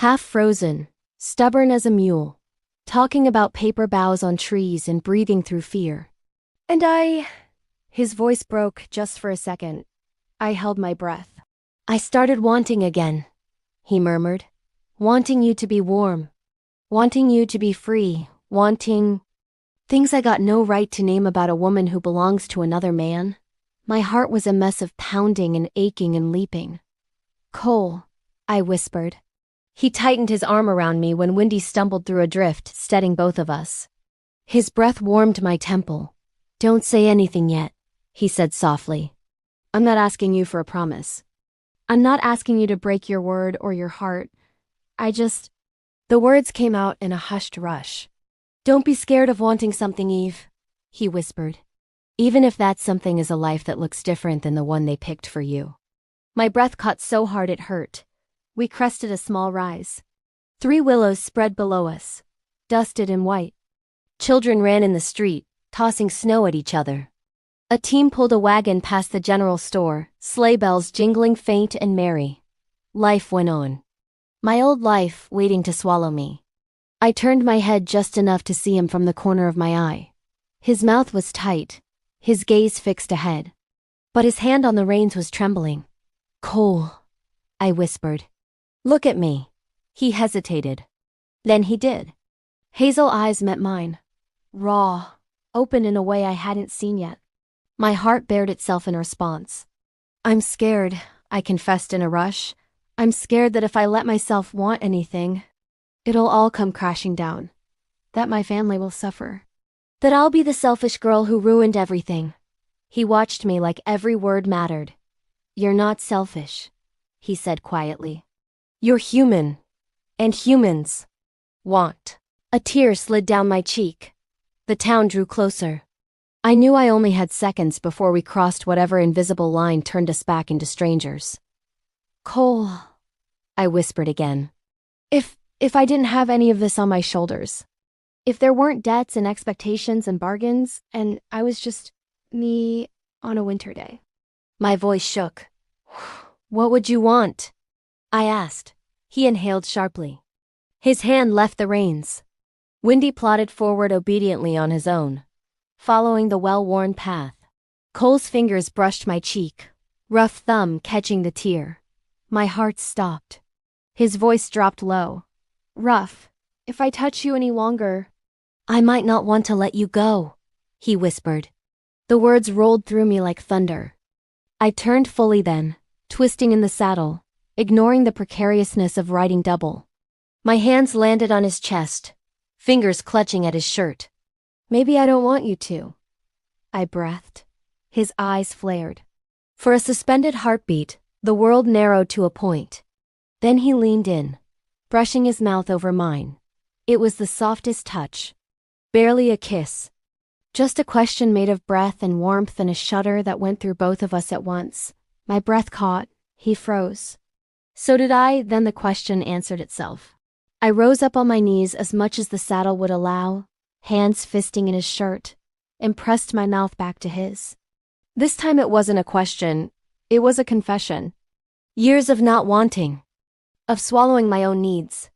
Half frozen, stubborn as a mule, talking about paper boughs on trees and breathing through fear. "And his voice broke just for a second. I held my breath. "I started wanting again," he murmured. "Wanting you to be warm. Wanting you to be free. Wanting things I got no right to name about a woman who belongs to another man." My heart was a mess of pounding and aching and leaping. "Cole," I whispered. He tightened his arm around me when Windy stumbled through a drift, steadying both of us. His breath warmed my temple. "Don't say anything yet," he said softly. "I'm not asking you for a promise. I'm not asking you to break your word or your heart. The words came out in a hushed rush. "Don't be scared of wanting something, Eve," he whispered. "Even if that something is a life that looks different than the one they picked for you." My breath caught so hard it hurt. We crested a small rise. 3 willows spread below us, dusted in white. Children ran in the street, tossing snow at each other. A team pulled a wagon past the general store, sleigh bells jingling faint and merry. Life went on. My old life waiting to swallow me. I turned my head just enough to see him from the corner of my eye. His mouth was tight, his gaze fixed ahead. But his hand on the reins was trembling. "Cole," I whispered. "Look at me." He hesitated. Then he did. Hazel eyes met mine. Raw, open in a way I hadn't seen yet. My heart bared itself in response. "I'm scared," I confessed in a rush. "I'm scared that if I let myself want anything, it'll all come crashing down. That my family will suffer. That I'll be the selfish girl who ruined everything." He watched me like every word mattered. "You're not selfish," he said quietly. "You're human. And humans want." A tear slid down my cheek. The town drew closer. I knew I only had seconds before we crossed whatever invisible line turned us back into strangers. "Cole," I whispered again. If I didn't have any of this on my shoulders. If there weren't debts and expectations and bargains, and I was just me on a winter day." My voice shook. "What would you want?" I asked. He inhaled sharply. His hand left the reins. Windy plodded forward obediently on his own, following the well-worn path. Cole's fingers brushed my cheek, rough thumb catching the tear. My heart stopped. His voice dropped low. "Rough, if I touch you any longer, I might not want to let you go," he whispered. The words rolled through me like thunder. I turned fully then, twisting in the saddle, ignoring the precariousness of riding double. My hands landed on his chest, fingers clutching at his shirt. "Maybe I don't want you to," I breathed. His eyes flared. For a suspended heartbeat, the world narrowed to a point. Then he leaned in, brushing his mouth over mine. It was the softest touch. Barely a kiss. Just a question made of breath and warmth and a shudder that went through both of us at once. My breath caught. He froze. So did I, then the question answered itself. I rose up on my knees as much as the saddle would allow, hands fisting in his shirt, and pressed my mouth back to his. This time it wasn't a question, it was a confession. Years of not wanting. Of swallowing my own needs.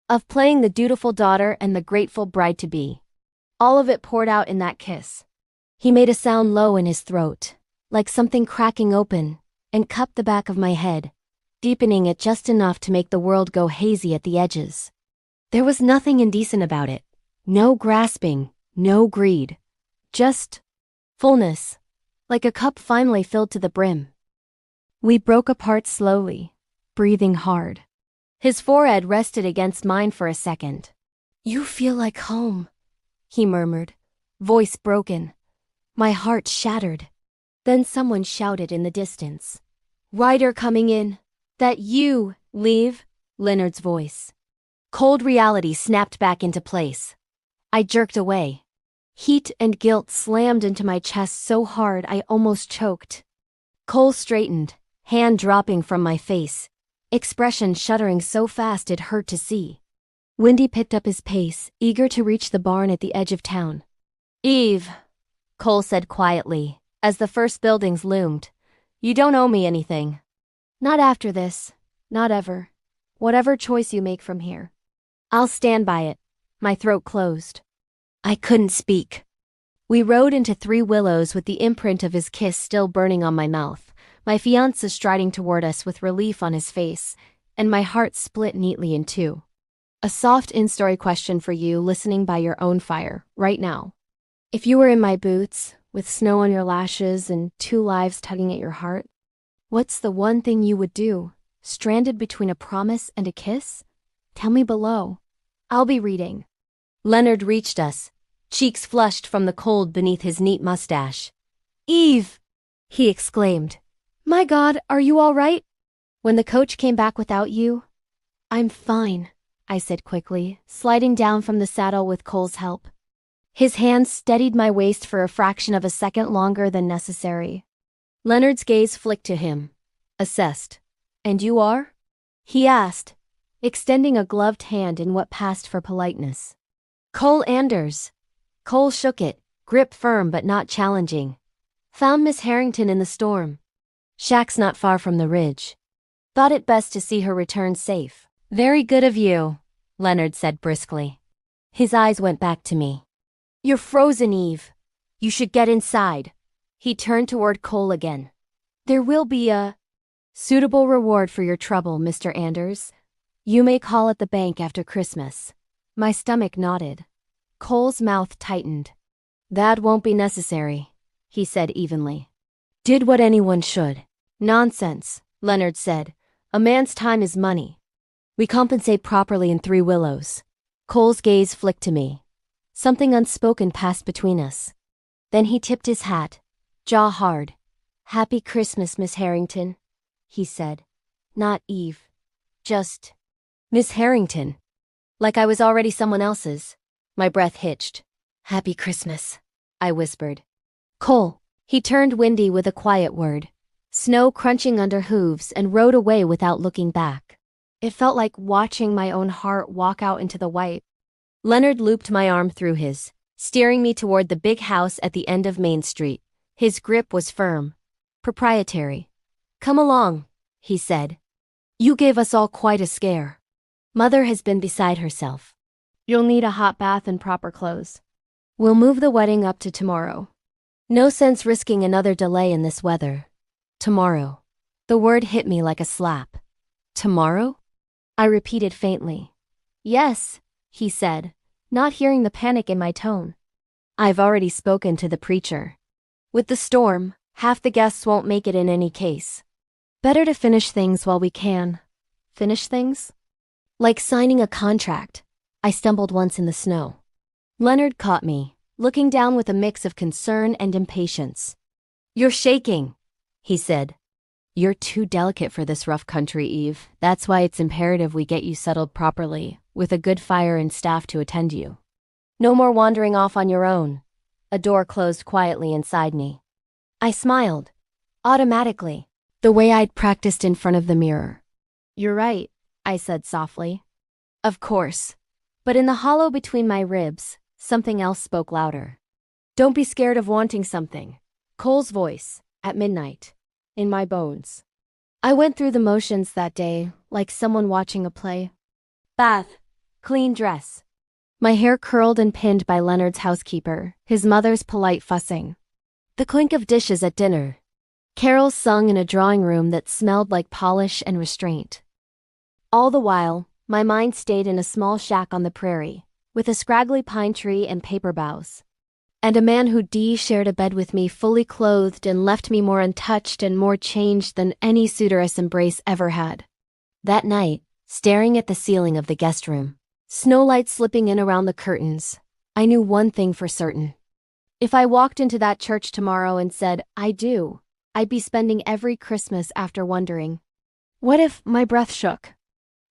of playing the dutiful daughter and the grateful bride-to-be. All of it poured out in that kiss. He made a sound low in his throat, like something cracking open, and cupped the back of my head, deepening it just enough to make the world go hazy at the edges. There was nothing indecent about it. No grasping, no greed. Just fullness, like a cup finally filled to the brim. We broke apart slowly, breathing hard. His forehead rested against mine for a second. "You feel like home," he murmured, voice broken. My heart shattered. Then someone shouted in the distance. "Ryder coming in." "That you, leave?" Leonard's voice. Cold reality snapped back into place. I jerked away. Heat and guilt slammed into my chest so hard I almost choked. Cole straightened, hand dropping from my face, expression shuddering so fast it hurt to see. Windy picked up his pace, eager to reach the barn at the edge of town. "Eve," Cole said quietly, as the first buildings loomed, "you don't owe me anything." "Not after this. Not ever. Whatever choice you make from here." "I'll stand by it." My throat closed. I couldn't speak. We rode into Three Willows with the imprint of his kiss still burning on my mouth, my fiancé striding toward us with relief on his face, and my heart split neatly in two. A soft in-story question for you listening by your own fire, right now. If you were in my boots, with snow on your lashes and two lives tugging at your heart, what's the one thing you would do, stranded between a promise and a kiss? Tell me below. I'll be reading. Leonard reached us, cheeks flushed from the cold beneath his neat mustache. "Eve!" he exclaimed. "My God, are you all right?" "When the coach came back without you?" "I'm fine," I said quickly, sliding down from the saddle with Cole's help. His hands steadied my waist for a fraction of a second longer than necessary. Leonard's gaze flicked to him, assessed. "And you are?" he asked, extending a gloved hand in what passed for politeness. "Cole Anders." Cole shook it, grip firm but not challenging. "Found Miss Harrington in the storm. Shack's not far from the ridge. Thought it best to see her return safe." "Very good of you," Leonard said briskly. His eyes went back to me. "You're frozen, Eve. You should get inside." He turned toward Cole again. "There will be a suitable reward for your trouble, Mr. Anders. You may call at the bank after Christmas." My stomach knotted. Cole's mouth tightened. "That won't be necessary," he said evenly. "Did what anyone should." "Nonsense," Leonard said. "A man's time is money. We compensate properly in Three Willows." Cole's gaze flicked to me. Something unspoken passed between us. Then he tipped his hat, jaw hard. "Happy Christmas, Miss Harrington," he said. "Not Eve. Just Miss Harrington." Like I was already someone else's. My breath hitched. "Happy Christmas," I whispered. "Cole." He turned Windy with a quiet word. Snow crunching under hooves, and rode away without looking back. It felt like watching my own heart walk out into the white. Leonard looped my arm through his, steering me toward the big house at the end of Main Street. His grip was firm, proprietary. "Come along," he said. "You gave us all quite a scare. Mother has been beside herself. You'll need a hot bath and proper clothes. We'll move the wedding up to tomorrow. No sense risking another delay in this weather. Tomorrow." The word hit me like a slap. "Tomorrow?" I repeated faintly. "Yes," he said, not hearing the panic in my tone. "I've already spoken to the preacher. With the storm, half the guests won't make it in any case. Better to finish things while we can." "Finish things?" "Like signing a contract." I stumbled once in the snow. Leonard caught me, looking down with a mix of concern and impatience. "You're shaking," he said. "You're too delicate for this rough country, Eve. That's why it's imperative we get you settled properly, with a good fire and staff to attend you. No more wandering off on your own." A door closed quietly inside me. I smiled, automatically, the way I'd practiced in front of the mirror. "You're right," I said softly. "Of course." But in the hollow between my ribs, something else spoke louder. "Don't be scared of wanting something." Cole's voice, at midnight, in my bones. I went through the motions that day, like someone watching a play. Bath, clean dress. My hair curled and pinned by Leonard's housekeeper, his mother's polite fussing. The clink of dishes at dinner. Carols sung in a drawing room that smelled like polish and restraint. All the while, my mind stayed in a small shack on the prairie, with a scraggly pine tree and paper boughs. And a man who shared a bed with me fully clothed and left me more untouched and more changed than any suitorous embrace ever had. That night, staring at the ceiling of the guest room, snowlight slipping in around the curtains, I knew one thing for certain. If I walked into that church tomorrow and said, "I do," I'd be spending every Christmas after wondering, what if my breath shook?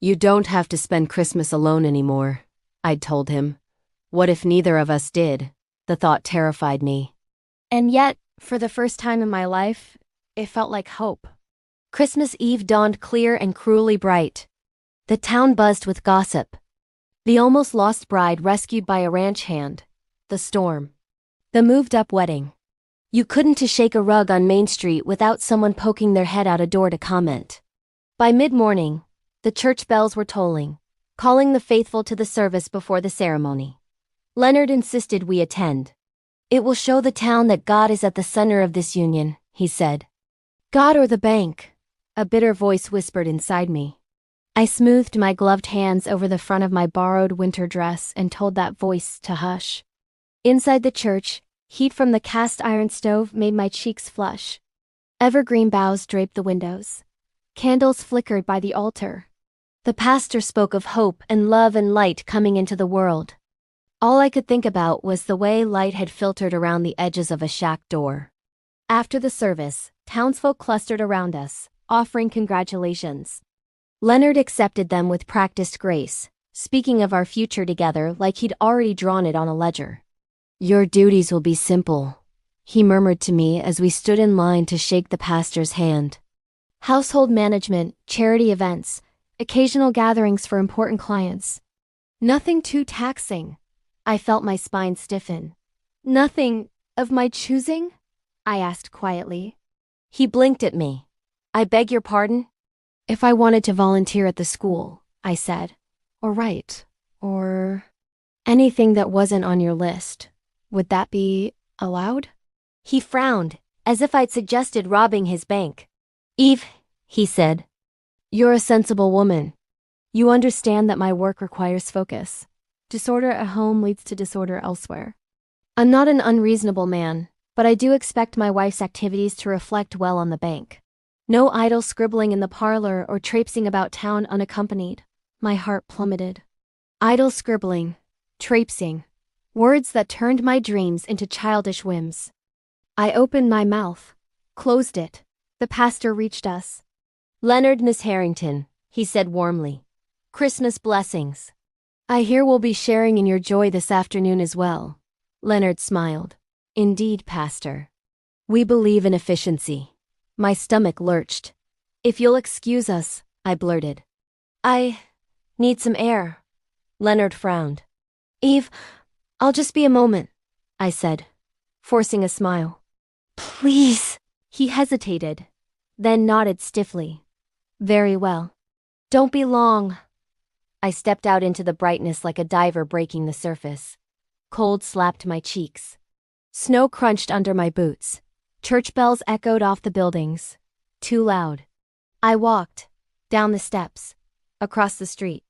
You don't have to spend Christmas alone anymore, I'd told him. What if neither of us did? The thought terrified me. And yet, for the first time in my life, it felt like hope. Christmas Eve dawned clear and cruelly bright. The town buzzed with gossip. The almost lost bride rescued by a ranch hand. The storm. The moved-up wedding. You couldn't shake a rug on Main Street without someone poking their head out a door to comment. By mid-morning, the church bells were tolling, calling the faithful to the service before the ceremony. Leonard insisted we attend. It will show the town that God is at the center of this union, he said. God or the bank, a bitter voice whispered inside me. I smoothed my gloved hands over the front of my borrowed winter dress and told that voice to hush. Inside the church, heat from the cast iron stove made my cheeks flush. Evergreen boughs draped the windows. Candles flickered by the altar. The pastor spoke of hope and love and light coming into the world. All I could think about was the way light had filtered around the edges of a shack door. After the service, townsfolk clustered around us, offering congratulations. Leonard accepted them with practiced grace, speaking of our future together like he'd already drawn it on a ledger. Your duties will be simple, he murmured to me as we stood in line to shake the pastor's hand. Household management, charity events, occasional gatherings for important clients. Nothing too taxing. I felt my spine stiffen. Nothing of my choosing? I asked quietly. He blinked at me. I beg your pardon? If I wanted to volunteer at the school, I said. Or write. Or anything that wasn't on your list. Would that be allowed? He frowned, as if I'd suggested robbing his bank. Eve, he said. You're a sensible woman. You understand that my work requires focus. Disorder at home leads to disorder elsewhere. I'm not an unreasonable man, but I do expect my wife's activities to reflect well on the bank. No idle scribbling in the parlor or traipsing about town unaccompanied. My heart plummeted. Idle scribbling, traipsing, words that turned my dreams into childish whims. I opened my mouth, closed it. The pastor reached us. Leonard, Miss Harrington, he said warmly. Christmas blessings. I hear we'll be sharing in your joy this afternoon as well. Leonard smiled. Indeed, Pastor. We believe in efficiency. My stomach lurched. If you'll excuse us, I blurted. I need some air. Leonard frowned. Eve, I'll just be a moment, I said, forcing a smile. Please. He hesitated, then nodded stiffly. Very well. Don't be long. I stepped out into the brightness like a diver breaking the surface. Cold slapped my cheeks. Snow crunched under my boots. Church bells echoed off the buildings. Too loud. I walked, down the steps, across the street,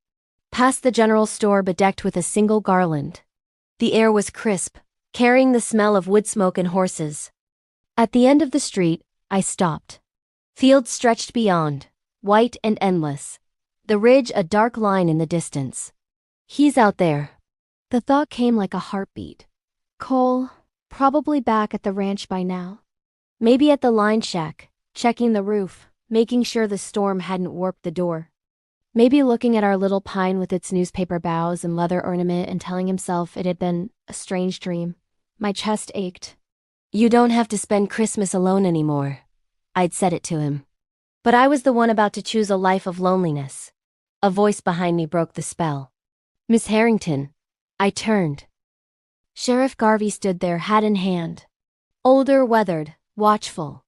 past the general store bedecked with a single garland. The air was crisp, carrying the smell of wood smoke and horses. At the end of the street, I stopped. Fields stretched beyond, white and endless. The ridge a dark line in the distance. He's out there. The thought came like a heartbeat. Cole, probably back at the ranch by now. Maybe at the line shack, checking the roof, making sure the storm hadn't warped the door. Maybe looking at our little pine with its newspaper boughs and leather ornament and telling himself it had been a strange dream. My chest ached. You don't have to spend Christmas alone anymore. I'd said it to him. But I was the one about to choose a life of loneliness. A voice behind me broke the spell. Miss Harrington. I turned. Sheriff Garvey stood there, hat in hand. Older, weathered, watchful.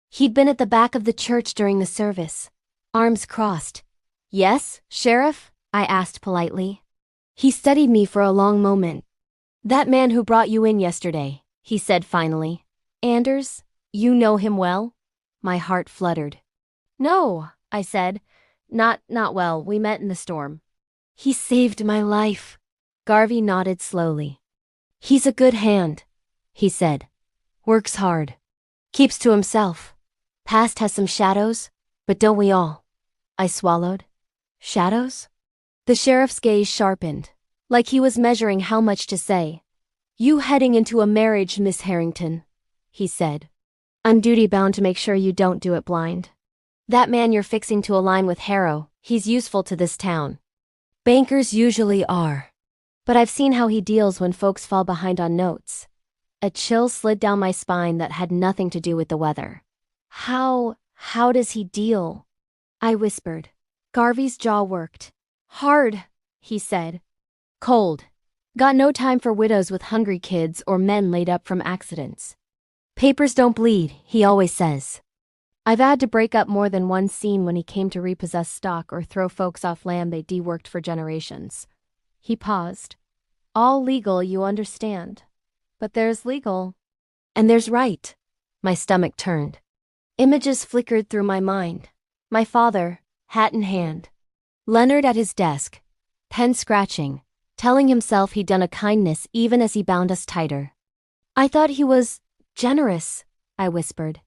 He'd been at the back of the church during the service. Arms crossed. Yes, Sheriff? I asked politely. He studied me for a long moment. "That man who brought you in yesterday," he said finally. "Anders, you know him well?" My heart fluttered. "No," I said. Not well. We met in the storm." "He saved my life." Garvey nodded slowly. "He's a good hand," he said. "Works hard. Keeps to himself. Past has some shadows, but don't we all?" I swallowed. "Shadows?" The sheriff's gaze sharpened, like he was measuring how much to say. "You heading into a marriage, Miss Harrington," he said. "I'm duty-bound to make sure you don't do it blind. That man you're fixing to align with Harrow, he's useful to this town. Bankers usually are. But I've seen how he deals when folks fall behind on notes." A chill slid down my spine that had nothing to do with the weather. How does he deal?" I whispered. Garvey's jaw worked. "Hard," he said. "Cold. Got no time for widows with hungry kids or men laid up from accidents. Papers don't bleed, he always says." I've had to break up more than one scene when he came to repossess stock or throw folks off land they deworked for generations. He paused. "All legal, you understand. But there's legal. And there's right." My stomach turned. Images flickered through my mind. My father, hat in hand. Leonard at his desk, pen scratching, telling himself he'd done a kindness even as he bound us tighter. "I thought he was generous," I whispered.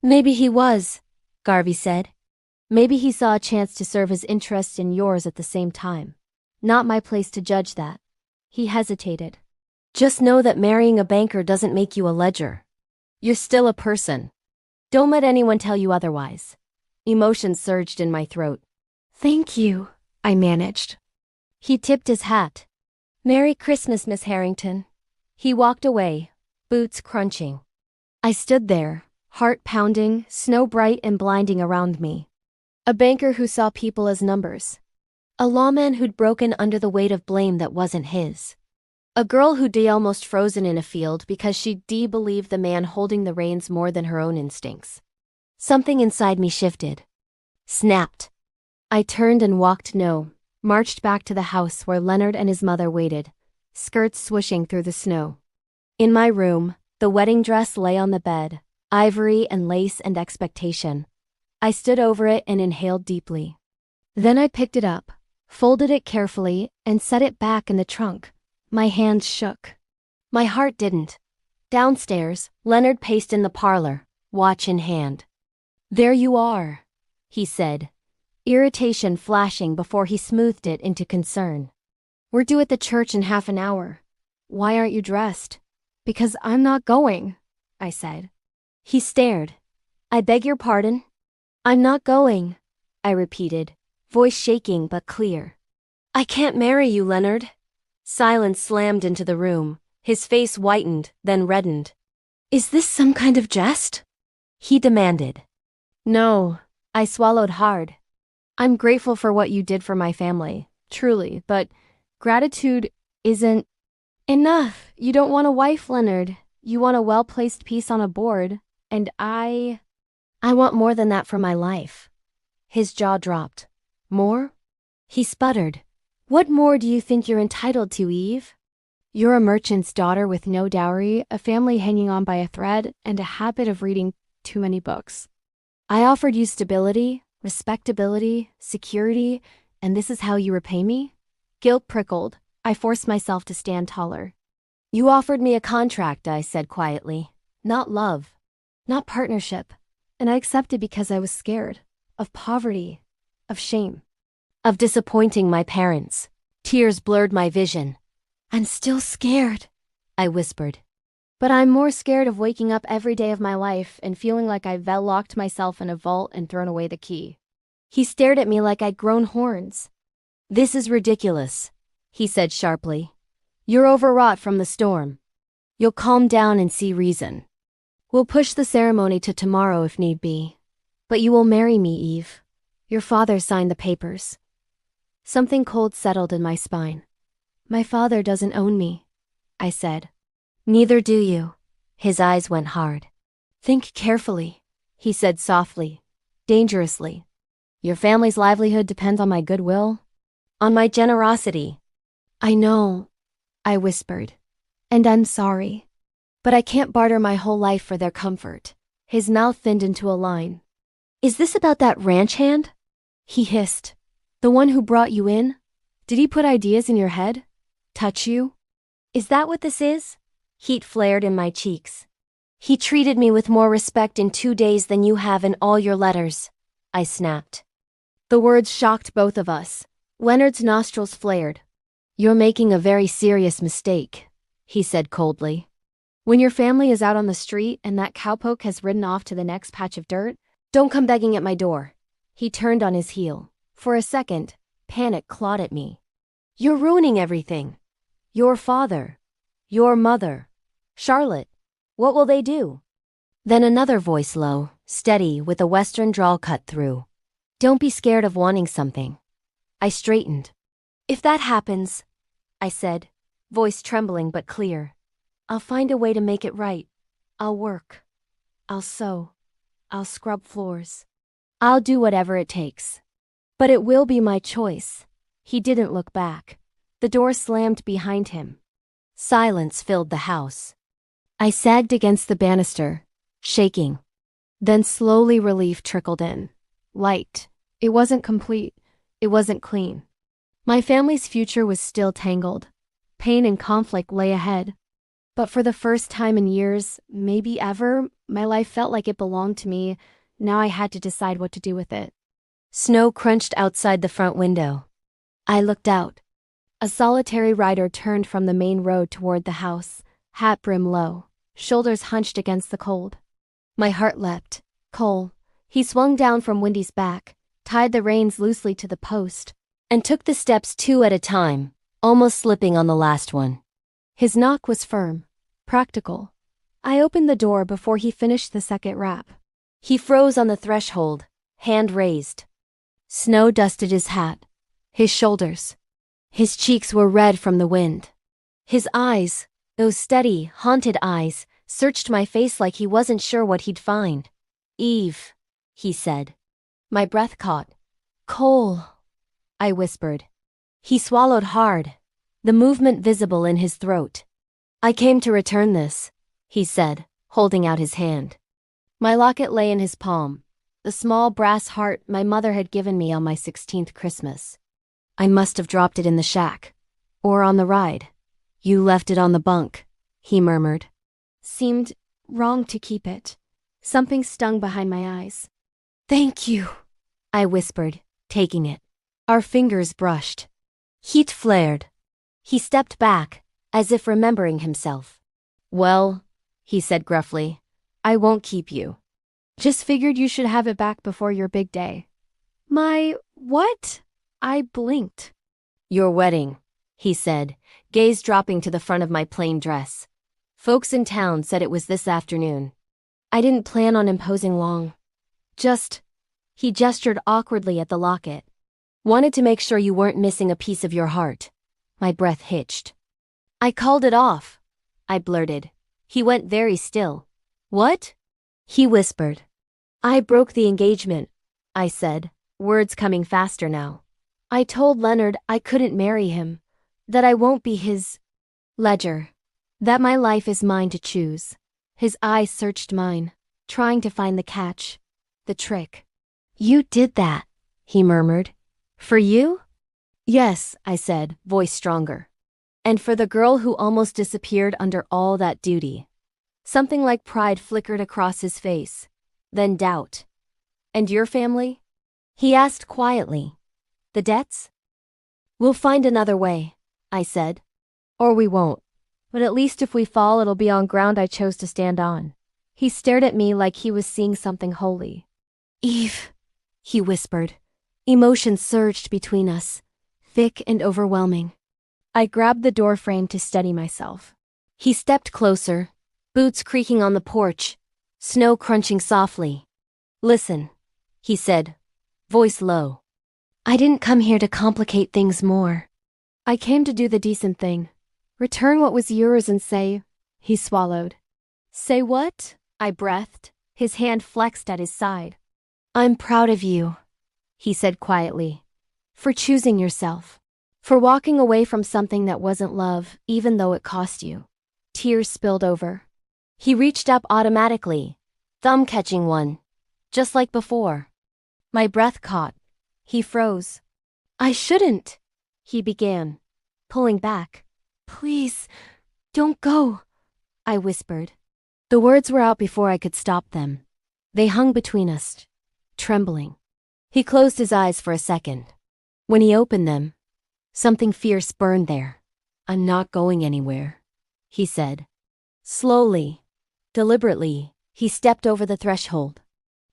"Maybe he was," Garvey said. "Maybe he saw a chance to serve his interests and yours at the same time. Not my place to judge that." He hesitated. "Just know that marrying a banker doesn't make you a ledger. You're still a person. Don't let anyone tell you otherwise." Emotion surged in my throat. "Thank you," I managed. He tipped his hat. "Merry Christmas, Miss Harrington." He walked away, boots crunching. I stood there, heart pounding, snow bright and blinding around me. A banker who saw people as numbers. A lawman who'd broken under the weight of blame that wasn't his. A girl who'd almost frozen in a field because she believed the man holding the reins more than her own instincts. Something inside me shifted. Snapped. I turned and marched back to the house where Leonard and his mother waited, skirts swishing through the snow. In my room, the wedding dress lay on the bed, ivory and lace and expectation. I stood over it and inhaled deeply. Then I picked it up, folded it carefully, and set it back in the trunk. My hands shook. My heart didn't. Downstairs, Leonard paced in the parlor, watch in hand. "There you are," he said, irritation flashing before he smoothed it into concern. "We're due at the church in half an hour. Why aren't you dressed?" "Because I'm not going," I said. He stared. "I beg your pardon?" "I'm not going," I repeated, voice shaking but clear. "I can't marry you, Leonard." Silence slammed into the room. His face whitened, then reddened. "Is this some kind of jest?" he demanded. "No," I swallowed hard. "I'm grateful for what you did for my family, truly, but gratitude isn't enough. You don't want a wife, Leonard. You want a well-placed piece on a board, and I want more than that for my life." His jaw dropped. "More?" He sputtered. "What more do you think you're entitled to, Eve? You're a merchant's daughter with no dowry, a family hanging on by a thread, and a habit of reading too many books. I offered you stability, respectability, security, and this is how you repay me?" Guilt prickled. I forced myself to stand taller. "You offered me a contract," I said quietly. "Not love. Not partnership. And I accepted because I was scared. Of poverty. Of shame. Of disappointing my parents." Tears blurred my vision. "I'm still scared," I whispered. "But I'm more scared of waking up every day of my life and feeling like I've locked myself in a vault and thrown away the key." He stared at me like I'd grown horns. "This is ridiculous," he said sharply. "You're overwrought from the storm. You'll calm down and see reason. We'll push the ceremony to tomorrow if need be. But you will marry me, Eve. Your father signed the papers." Something cold settled in my spine. "My father doesn't own me," I said. "Neither do you." His eyes went hard. "Think carefully," he said softly, dangerously. "Your family's livelihood depends on my goodwill, on my generosity." I know, I whispered. And I'm sorry. But I can't barter my whole life for their comfort. His mouth thinned into a line. Is this about that ranch hand? He hissed. The one who brought you in? Did he put ideas in your head? Touch you? Is that what this is? Heat flared in my cheeks. He treated me with more respect in 2 days than you have in all your letters, I snapped. The words shocked both of us. Leonard's nostrils flared. You're making a very serious mistake, he said coldly. When your family is out on the street and that cowpoke has ridden off to the next patch of dirt, don't come begging at my door. He turned on his heel. For a second, panic clawed at me. You're ruining everything. Your father. Your mother. Charlotte. What will they do? Then another voice, low, steady, with a western drawl cut through. Don't be scared of wanting something. I straightened. If that happens, I said, voice trembling but clear, I'll find a way to make it right. I'll work. I'll sew. I'll scrub floors. I'll do whatever it takes. But it will be my choice. He didn't look back. The door slammed behind him. Silence filled the house. I sagged against the banister, shaking. Then slowly relief trickled in. Light. It wasn't complete. It wasn't clean. My family's future was still tangled. Pain and conflict lay ahead. But for the first time in years, maybe ever, my life felt like it belonged to me. Now I had to decide what to do with it. Snow crunched outside the front window. I looked out. A solitary rider turned from the main road toward the house, hat brim low, shoulders hunched against the cold. My heart leapt. Cole. He swung down from Wendy's back, tied the reins loosely to the post, and took the steps 2 at a time, almost slipping on the last one. His knock was firm, practical. I opened the door before he finished the second rap. He froze on the threshold, hand raised. Snow dusted his hat, his shoulders. His cheeks were red from the wind. His eyes, those steady, haunted eyes, searched my face like he wasn't sure what he'd find. Eve, he said. My breath caught. Cole, I whispered. He swallowed hard, the movement visible in his throat. I came to return this, he said, holding out his hand. My locket lay in his palm, the small brass heart my mother had given me on my 16th Christmas. I must have dropped it in the shack. Or on the ride. You left it on the bunk, he murmured. Seemed wrong to keep it. Something stung behind my eyes. Thank you, I whispered, taking it. Our fingers brushed. Heat flared. He stepped back, as if remembering himself. Well, he said gruffly, I won't keep you. Just figured you should have it back before your big day. My what? I blinked. Your wedding, he said, gaze dropping to the front of my plain dress. Folks in town said it was this afternoon. I didn't plan on imposing long. He gestured awkwardly at the locket. Wanted to make sure you weren't missing a piece of your heart. My breath hitched. I called it off, I blurted. He went very still. What? He whispered. I broke the engagement, I said, words coming faster now. I told Leonard I couldn't marry him, that I won't be his ledger, that my life is mine to choose. His eyes searched mine, trying to find the catch, the trick. You did that, he murmured. For you? Yes, I said, voice stronger. And for the girl who almost disappeared under all that duty. Something like pride flickered across his face, then doubt. And your family? He asked quietly. The debts? We'll find another way, I said. Or we won't. But at least if we fall, it'll be on ground I chose to stand on. He stared at me like he was seeing something holy. Eve, he whispered. Emotion surged between us, thick and overwhelming. I grabbed the door frame to steady myself. He stepped closer, boots creaking on the porch, snow crunching softly. Listen, he said, voice low. I didn't come here to complicate things more. I came to do the decent thing. Return what was yours and say, he swallowed. Say what? I breathed, his hand flexed at his side. I'm proud of you, he said quietly, for choosing yourself. For walking away from something that wasn't love, even though it cost you. Tears spilled over. He reached up automatically, thumb catching one, just like before. My breath caught. He froze. I shouldn't, he began, pulling back. Please, don't go, I whispered. The words were out before I could stop them. They hung between us, trembling. He closed his eyes for a second. When he opened them, something fierce burned there. I'm not going anywhere, he said. Slowly, deliberately, he stepped over the threshold.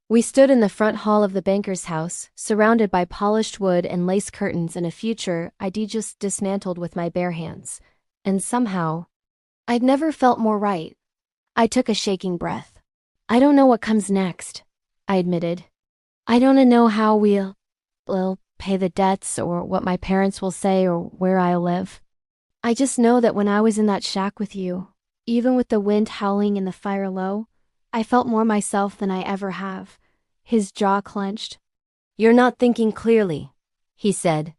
We stood in the front hall of the banker's house, surrounded by polished wood and lace curtains in a future I'd just dismantled with my bare hands. And somehow, I'd never felt more right. I took a shaking breath. I don't know what comes next, I admitted. I don't know how we'll pay the debts or what my parents will say or where I'll live. I just know that when I was in that shack with you, even with the wind howling and the fire low, I felt more myself than I ever have. His jaw clenched. You're not thinking clearly, he said,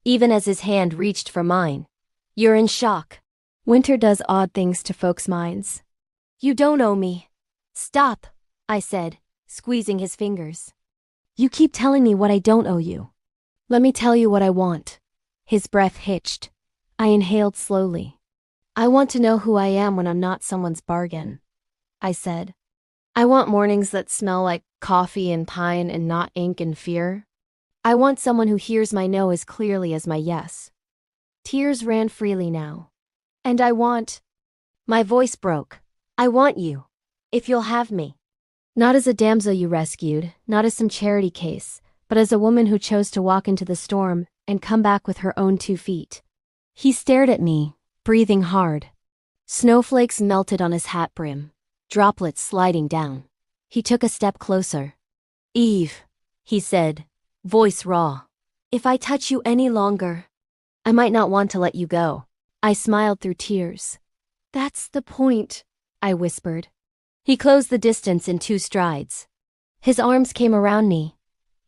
even as his hand reached for mine. You're in shock. Winter does odd things to folks' minds. You don't owe me. Stop, I said, squeezing his fingers. You keep telling me what I don't owe you. Let me tell you what I want. His breath hitched. I inhaled slowly. I want to know who I am when I'm not someone's bargain, I said. I want mornings that smell like coffee and pine and not ink and fear. I want someone who hears my no as clearly as my yes. Tears ran freely now. And I want... My voice broke. I want you. If you'll have me. Not as a damsel you rescued, not as some charity case, but as a woman who chose to walk into the storm and come back with her own 2 feet. He stared at me, breathing hard. Snowflakes melted on his hat brim, droplets sliding down. He took a step closer. Eve, he said, voice raw. If I touch you any longer, I might not want to let you go. I smiled through tears. That's the point, I whispered. He closed the distance in 2 strides. His arms came around me,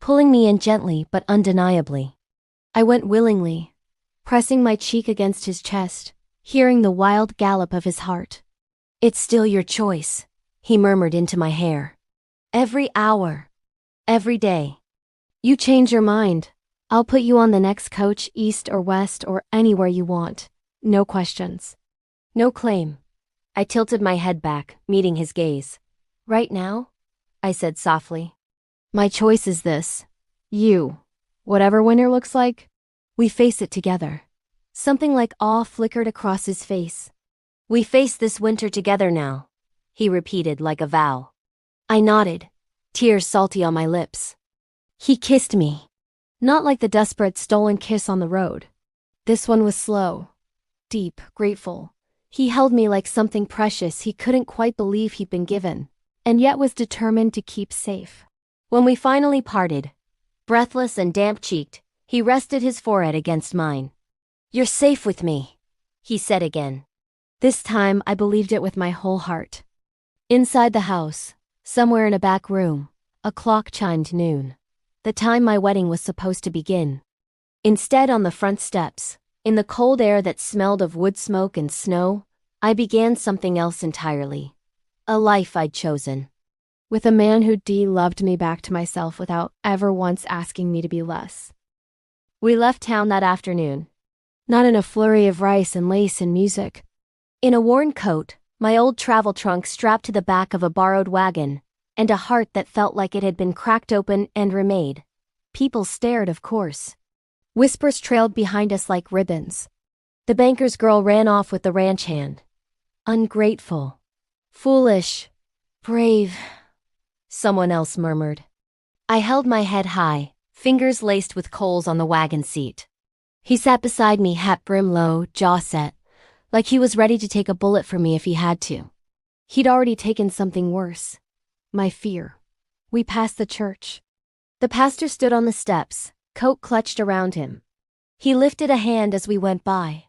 pulling me in gently but undeniably. I went willingly, pressing my cheek against his chest, hearing the wild gallop of his heart. It's still your choice, he murmured into my hair. Every hour. Every day. You change your mind. I'll put you on the next coach, east or west or anywhere you want. No questions. No claim. I tilted my head back, meeting his gaze. Right now? I said softly. My choice is this. You. Whatever winter looks like, we face it together. Something like awe flickered across his face. We face this winter together now, he repeated like a vow. I nodded, tears salty on my lips. He kissed me. Not like the desperate stolen kiss on the road. This one was slow, deep, grateful. He held me like something precious he couldn't quite believe he'd been given, and yet was determined to keep safe. When we finally parted, breathless and damp-cheeked, he rested his forehead against mine. You're safe with me, he said again. This time I believed it with my whole heart. Inside the house, somewhere in a back room, a clock chimed noon. The time my wedding was supposed to begin. Instead, on the front steps, in the cold air that smelled of wood smoke and snow, I began something else entirely. A life I'd chosen. With a man who loved me back to myself without ever once asking me to be less. We left town that afternoon. Not in a flurry of rice and lace and music. In a worn coat, my old travel trunk strapped to the back of a borrowed wagon, and a heart that felt like it had been cracked open and remade. People stared, of course. Whispers trailed behind us like ribbons. The banker's girl ran off with the ranch hand. Ungrateful. Foolish. Brave. Someone else murmured. I held my head high, fingers laced with coals on the wagon seat. He sat beside me, hat brim low, jaw set, like he was ready to take a bullet for me if he had to. He'd already taken something worse. My fear. We passed the church. The pastor stood on the steps, coat clutched around him. He lifted a hand as we went by,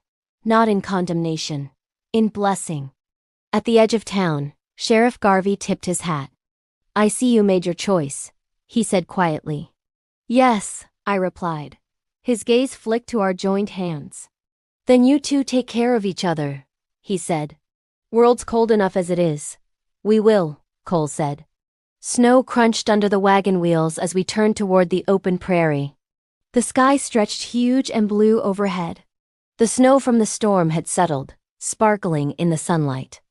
not in condemnation, in blessing. At the edge of town, Sheriff Garvey tipped his hat. I see you made your choice, he said quietly. Yes, I replied. His gaze flicked to our joined hands. Then you two take care of each other, he said. World's cold enough as it is. We will, Cole said. Snow crunched under the wagon wheels as we turned toward the open prairie. The sky stretched huge and blue overhead. The snow from the storm had settled, sparkling in the sunlight.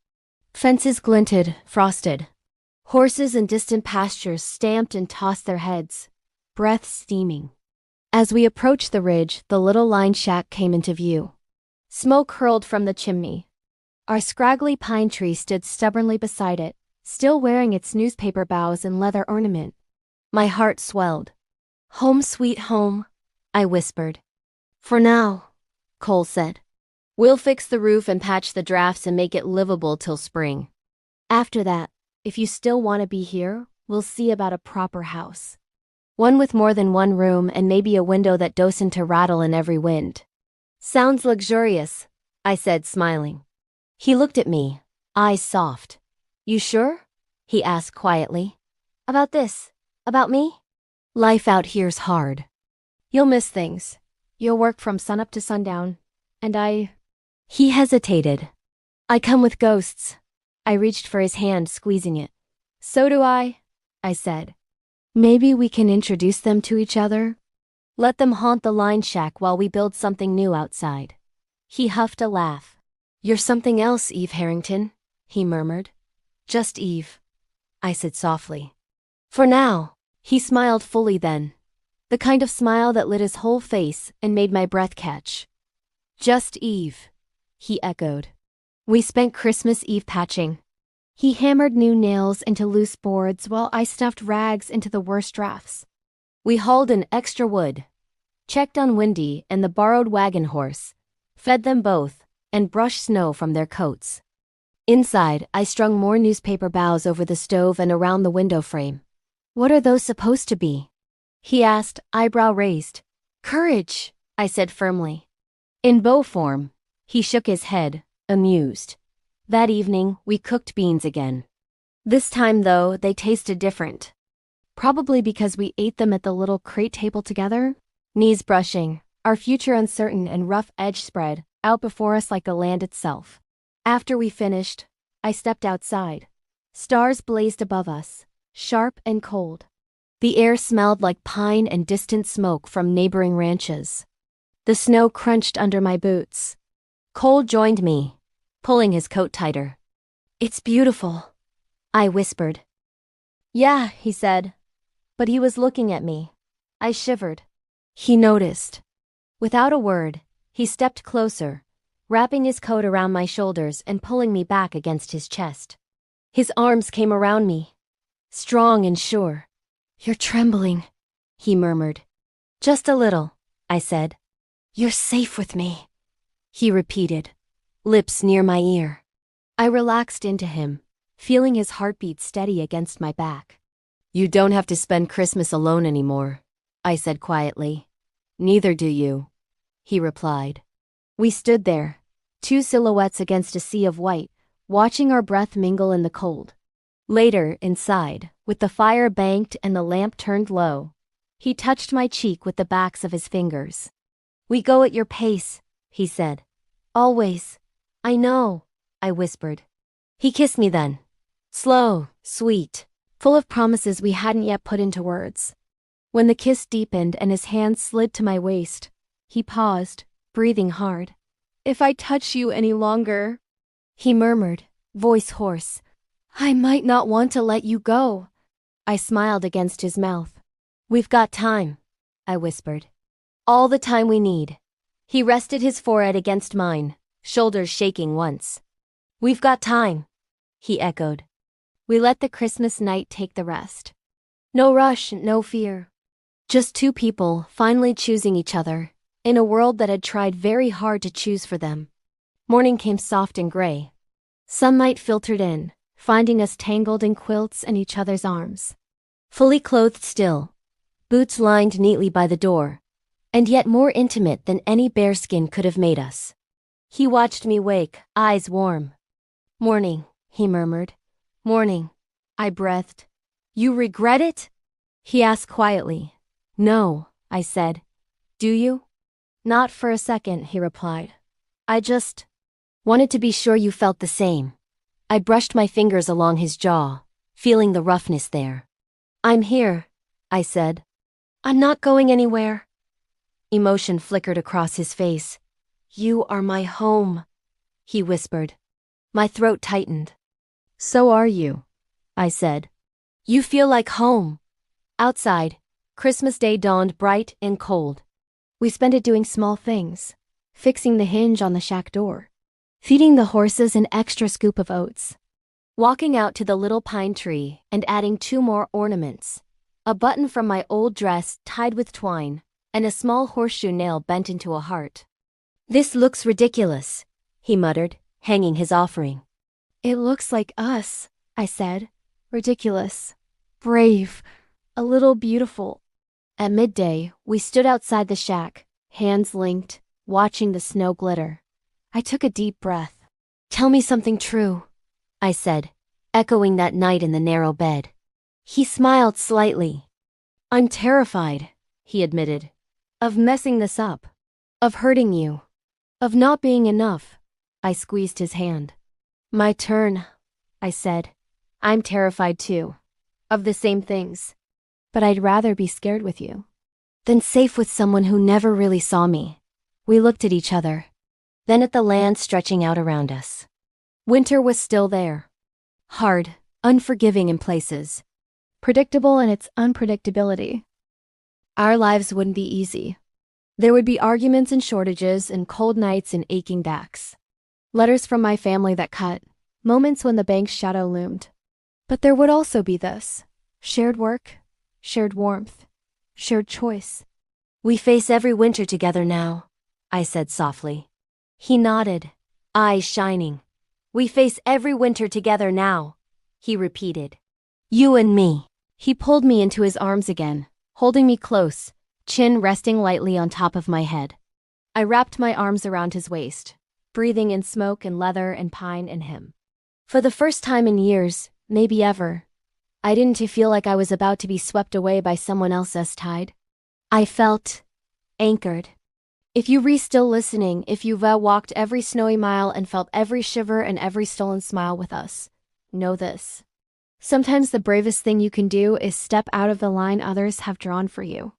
Fences glinted, frosted. Horses in distant pastures stamped and tossed their heads, breath steaming. As we approached the ridge, the little line shack came into view. Smoke hurled from the chimney. Our scraggly pine tree stood stubbornly beside it, still wearing its newspaper boughs and leather ornament. My heart swelled. Home sweet home, I whispered. For now, Cole said. We'll fix the roof and patch the drafts and make it livable till spring. After that, if you still want to be here, we'll see about a proper house. One with more than one room and maybe a window that doesn't to rattle in every wind. Sounds luxurious, I said, smiling. He looked at me, eyes soft. You sure? He asked quietly. About this? About me? Life out here's hard. You'll miss things. You'll work from sunup to sundown. And He hesitated. I come with ghosts. I reached for his hand, squeezing it. So do I said. Maybe we can introduce them to each other? Let them haunt the line shack while we build something new outside. He huffed a laugh. You're something else, Eve Harrington, he murmured. Just Eve, I said softly. For now. He smiled fully then. The kind of smile that lit his whole face and made my breath catch. Just Eve, he echoed. We spent Christmas Eve patching. He hammered new nails into loose boards while I stuffed rags into the worst drafts. We hauled in extra wood, checked on Windy and the borrowed wagon horse, fed them both, and brushed snow from their coats. Inside, I strung more newspaper boughs over the stove and around the window frame. What are those supposed to be? He asked, eyebrow raised. Courage, I said firmly. In bow form, he shook his head, amused. That evening, we cooked beans again. This time, though, they tasted different. Probably because we ate them at the little crate table together, knees brushing, our future uncertain and rough edge spread out before us like the land itself. After we finished, I stepped outside. Stars blazed above us, sharp and cold. The air smelled like pine and distant smoke from neighboring ranches. The snow crunched under my boots. Cole joined me, pulling his coat tighter. It's beautiful, I whispered. Yeah, he said. But he was looking at me. I shivered. He noticed. Without a word, he stepped closer, wrapping his coat around my shoulders and pulling me back against his chest. His arms came around me, strong and sure. You're trembling, he murmured. Just a little, I said. You're safe with me, he repeated, lips near my ear. I relaxed into him, feeling his heartbeat steady against my back. You don't have to spend Christmas alone anymore, I said quietly. Neither do you, he replied. We stood there, two silhouettes against a sea of white, watching our breath mingle in the cold. Later, inside, with the fire banked and the lamp turned low, he touched my cheek with the backs of his fingers. We go at your pace, he said. Always. I know, I whispered. He kissed me then. Slow, sweet, full of promises we hadn't yet put into words. When the kiss deepened and his hand slid to my waist, he paused, breathing hard. If I touch you any longer, he murmured, voice hoarse, I might not want to let you go. I smiled against his mouth. We've got time, I whispered. All the time we need. He rested his forehead against mine, shoulders shaking once. We've got time, he echoed. We let the Christmas night take the rest. No rush, no fear. Just two people finally choosing each other, in a world that had tried very hard to choose for them. Morning came soft and gray. Sunlight filtered in, finding us tangled in quilts and each other's arms. Fully clothed still, boots lined neatly by the door, and yet more intimate than any bearskin could have made us. He watched me wake, eyes warm. Morning, he murmured. Morning, I breathed. You regret it? He asked quietly. No, I said. Do you? Not for a second, he replied. I just wanted to be sure you felt the same. I brushed my fingers along his jaw, feeling the roughness there. I'm here, I said. I'm not going anywhere. Emotion flickered across his face. You are my home, he whispered. My throat tightened. So are you, I said. You feel like home. Outside, Christmas Day dawned bright and cold. We spent it doing small things, fixing the hinge on the shack door, feeding the horses an extra scoop of oats, walking out to the little pine tree and adding 2 more ornaments, a button from my old dress tied with twine, and a small horseshoe nail bent into a heart. This looks ridiculous, he muttered, hanging his offering. It looks like us, I said. Ridiculous. Brave. A little beautiful. At midday, we stood outside the shack, hands linked, watching the snow glitter. I took a deep breath. Tell me something true, I said, echoing that night in the narrow bed. He smiled slightly. I'm terrified, he admitted. Of messing this up. Of hurting you. Of not being enough. I squeezed his hand. My turn, I said. I'm terrified too. Of the same things. But I'd rather be scared with you than safe with someone who never really saw me. We looked at each other, then at the land stretching out around us. Winter was still there. Hard, unforgiving in places. Predictable in its unpredictability. Our lives wouldn't be easy. There would be arguments and shortages and cold nights and aching backs. Letters from my family that cut, moments when the bank's shadow loomed. But there would also be this. Shared work, shared warmth, shared choice. We face every winter together now, I said softly. He nodded, eyes shining. We face every winter together now, he repeated. You and me. He pulled me into his arms again, holding me close, chin resting lightly on top of my head. I wrapped my arms around his waist, breathing in smoke and leather and pine and him. For the first time in years, maybe ever, I didn't feel like I was about to be swept away by someone else's tide. I felt anchored. If you were still listening, if you've walked every snowy mile and felt every shiver and every stolen smile with us, know this. Sometimes the bravest thing you can do is step out of the line others have drawn for you.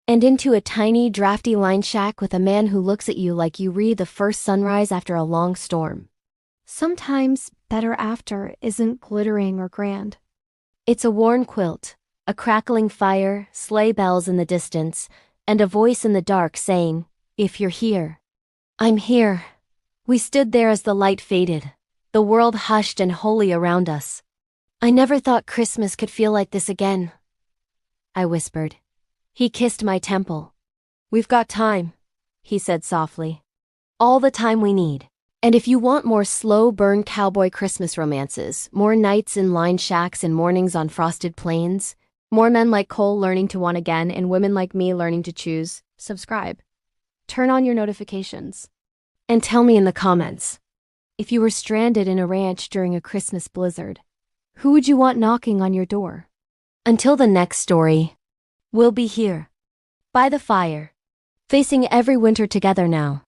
And into a tiny, drafty line shack with a man who looks at you like you read the first sunrise after a long storm. Sometimes better after isn't glittering or grand. It's a worn quilt, a crackling fire, sleigh bells in the distance, and a voice in the dark saying, if you're here. I'm here. We stood there as the light faded, the world hushed and holy around us. I never thought Christmas could feel like this again, I whispered. He kissed my temple. We've got time, he said softly. All the time we need. And if you want more slow burn cowboy Christmas romances, more nights in line shacks and mornings on frosted plains, more men like Cole learning to want again and women like me learning to choose, subscribe. Turn on your notifications. And tell me in the comments, if you were stranded in a ranch during a Christmas blizzard, who would you want knocking on your door? Until the next story, we'll be here, by the fire, facing every winter together now.